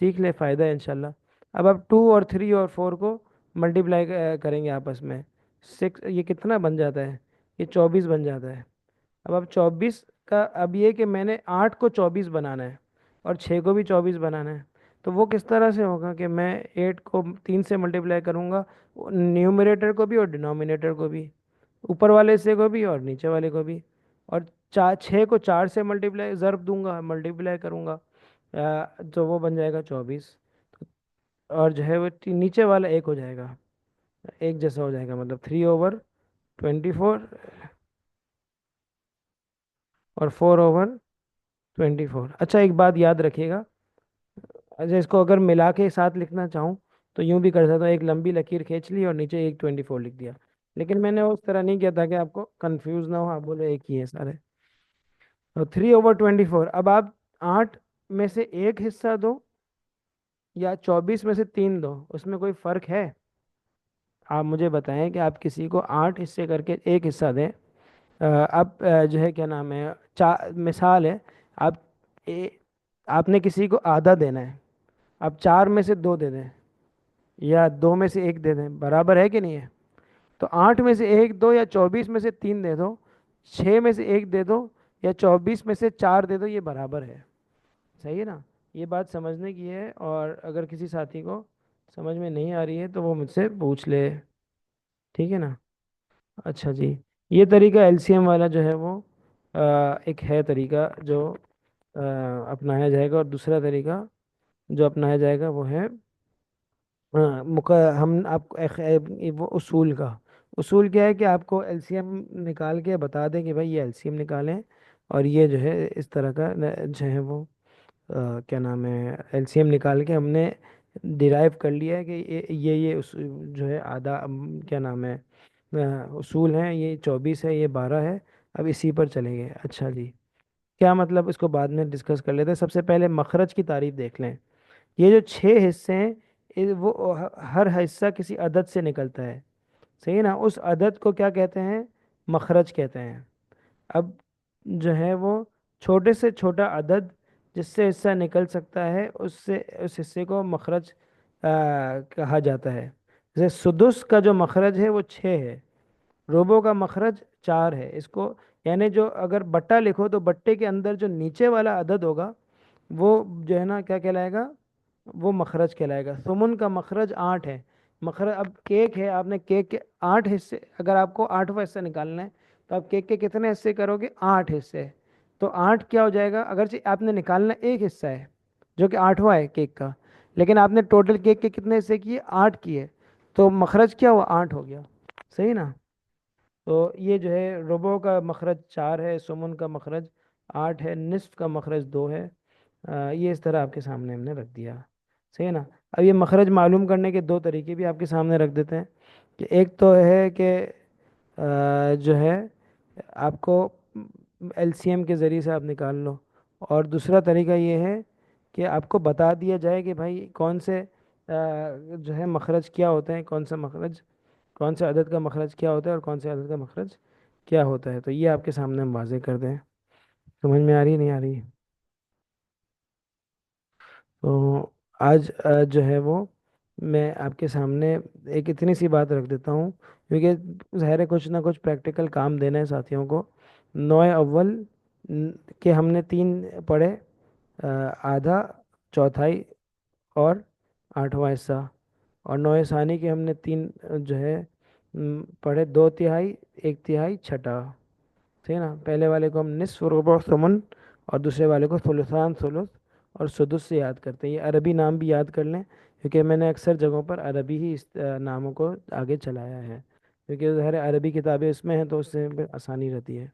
سیکھ لے، فائدہ ہے انشاءاللہ۔ اب آپ 2 اور 3 اور 4 کو ملٹیپلائی کریں گے آپس میں، 6 یہ کتنا بن جاتا ہے؟ یہ 24 بن جاتا ہے۔ اب 24 کا، اب یہ کہ میں نے 8 کو 24 بنانا ہے اور 6 کو بھی 24 بنانا ہے، تو وہ کس طرح سے ہوگا کہ میں 8 کو 3 سے ملٹیپلائی کروں گا، نیومریٹر کو بھی اور ڈینومینیٹر کو بھی، اوپر والے حصے کو بھی اور نیچے والے کو بھی، اور 6 کو 4 سے ملٹیپلائی ضرب دوں گا، ملٹیپلائی کروں گا، تو وہ بن جائے گا 24، اور جو ہے وہ نیچے والا 1 ہو جائے گا، ایک جیسا ہو جائے گا، مطلب 3/24 اور 4/24۔ اچھا ایک بات یاد رکھیے گا، اچھا اس کو اگر ملا کے ساتھ لکھنا چاہوں تو یوں بھی کر سکتا ہوں، ایک لمبی لکیر کھینچ لی اور نیچے ایک 24 لکھ دیا، لیکن میں نے اس طرح نہیں کیا تاکہ آپ کو کنفیوز نہ ہو، آپ بولے ایک ہی ہے سارے۔ تو 3/24، اب آپ 8 میں سے ایک حصہ دو یا 24 میں سے 3 دو، اس میں کوئی فرق ہے؟ آپ مجھے بتائیں کہ آپ کسی کو 8 حصے کر کے ایک حصہ دیں، اب جو ہے کیا نام ہے، مثال ہے، آپ اے- آپ نے کسی کو آدھا دینا ہے، آپ 4 میں سے 2 دے دیں یا 2 میں سے 1 دے دیں، برابر ہے کہ نہیں ہے؟ تو 8 میں سے 1 دو یا 24 میں سے 3 دے دو، 6 میں سے 1 دے دو یا 24 میں سے 4 دے دو، یہ برابر ہے، صحیح ہے نا؟ یہ بات سمجھنے کی ہے، اور اگر کسی ساتھی کو سمجھ میں نہیں آ رہی ہے تو وہ مجھ سے پوچھ لے، ٹھیک ہے نا؟ اچھا جی، یہ طریقہ ایل سی ایم والا جو ہے وہ ایک ہے طریقہ جو اپنایا جائے گا، اور دوسرا طریقہ جو اپنایا جائے گا وہ ہے ہم آپ کو وہ اصول کا اصول کیا ہے کہ آپ کو ایل سی ایم نکال کے بتا دیں کہ بھائی یہ ایل سی ایم نکالیں، اور یہ جو ہے اس طرح کا جو ہے وہ کیا نام ہے، ایل سی ایم نکال کے ہم نے ڈیرائیو کر لیا ہے کہ یہ جو ہے آدھا کیا نام ہے اصول ہیں، یہ 24 ہے، یہ 12 ہے، اب اسی پر چلیں گے۔ اچھا جی، کیا مطلب، اس کو بعد میں ڈسکس کر لیتے ہیں، سب سے پہلے مخرج کی تعریف دیکھ لیں۔ یہ جو 6 حصے ہیں، وہ ہر حصہ کسی عدد سے نکلتا ہے، صحیح ہے نا؟ اس عدد کو کیا کہتے ہیں؟ مخرج کہتے ہیں۔ اب جو ہے وہ چھوٹے سے چھوٹا عدد جس سے حصہ نکل سکتا ہے، اس حصے کو مخرج کہا جاتا ہے۔ جیسے سدس کا جو مخرج ہے وہ 6 ہے، روبو کا مخرج 4 ہے۔ اس کو یعنی جو اگر بٹا لکھو تو بٹے کے اندر جو نیچے والا عدد ہوگا وہ جو ہے نا کیا کہلائے گا؟ وہ مخرج کہلائے گا۔ ثمن کا مخرج 8 ہے۔ مخرج اب کیک ہے، آپ نے کیک کے 8 حصے، اگر آپ کو 8واں حصہ نکالنا ہے تو آپ کیک کے کتنے حصے کرو گے؟ 8 حصے۔ تو 8 کیا ہو جائے گا؟ اگرچہ آپ نے نکالنا ایک حصہ ہے جو کہ 8واں ہے کیک کا، لیکن آپ نے ٹوٹل کیک کے کتنے حصے کیے؟ 8 کیے، تو مخرج کیا ہوا؟ 8 ہو گیا، صحیح نا؟ تو یہ جو ہے ربو کا مخرج 4 ہے، سمن کا مخرج 8 ہے، نصف کا مخرج 2 ہے۔ یہ اس طرح آپ کے سامنے ہم نے رکھ دیا، صحیح ہے نا؟ اب یہ مخرج معلوم کرنے کے دو طریقے بھی آپ کے سامنے رکھ دیتے ہیں، کہ ایک تو ہے کہ جو ہے آپ کو ایل سی ایم کے ذریعے سے آپ نکال لو، اور دوسرا طریقہ یہ ہے کہ آپ کو بتا دیا جائے کہ بھائی کون سے جو ہے مخرج کیا ہوتے ہیں، کون سا مخرج، کون سے عدد کا مخرج کیا ہوتا ہے اور کون سے عدد کا مخرج کیا ہوتا ہے۔ تو یہ آپ کے سامنے ہم واضح کر دیں، سمجھ میں آ رہی نہیں آ رہی؟ تو آج جو ہے وہ میں آپ کے سامنے ایک اتنی سی بات رکھ دیتا ہوں، کیونکہ ظاہر ہے کچھ نہ کچھ پریکٹیکل کام دینا ہے ساتھیوں کو۔ نوع اول کے ہم نے 3 پڑھے، آدھا، چوتھائی اور 8واں حصہ، اور نوع ثانی کے ہم نے 3 جو ہے پڑھے، 2 تہائی، 1 تہائی، چھٹا، ٹھیک ہے نا؟ پہلے والے کو ہم نصف، ربع، ثمن، اور دوسرے والے کو ثلثان، ثلث اور سدس سے یاد کرتے ہیں۔ یہ عربی نام بھی یاد کر لیں، کیونکہ میں نے اکثر جگہوں پر عربی ہی اس ناموں کو آگے چلایا ہے، کیونکہ ظاہر ہے عربی کتابیں اس میں ہیں تو اس سے آسانی رہتی ہے۔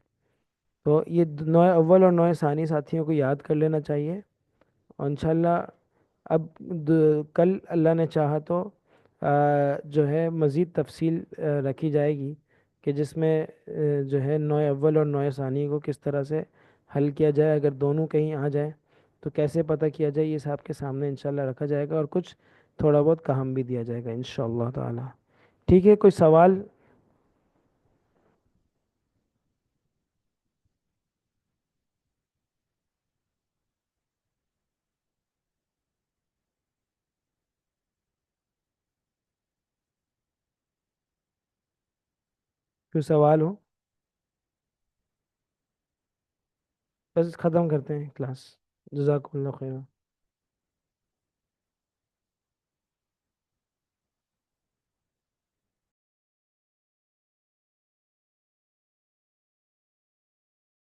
تو یہ نوع اول اور نوع ثانی ساتھیوں کو یاد کر لینا چاہیے، اور انشاءاللہ اب کل اللہ نے چاہا تو جو ہے مزید تفصیل رکھی جائے گی، کہ جس میں جو ہے نوع اول اور نوع ثانی کو کس طرح سے حل کیا جائے، اگر دونوں کہیں آ جائیں تو کیسے پتہ کیا جائے، یہ صاحب کے سامنے انشاءاللہ رکھا جائے گا، اور کچھ تھوڑا بہت کام بھی دیا جائے گا انشاءاللہ تعالی۔ ٹھیک ہے، کوئی سوال؟ کوئی سوال ہو؟ بس ختم کرتے ہیں کلاس، جزاک اللہ خیر۔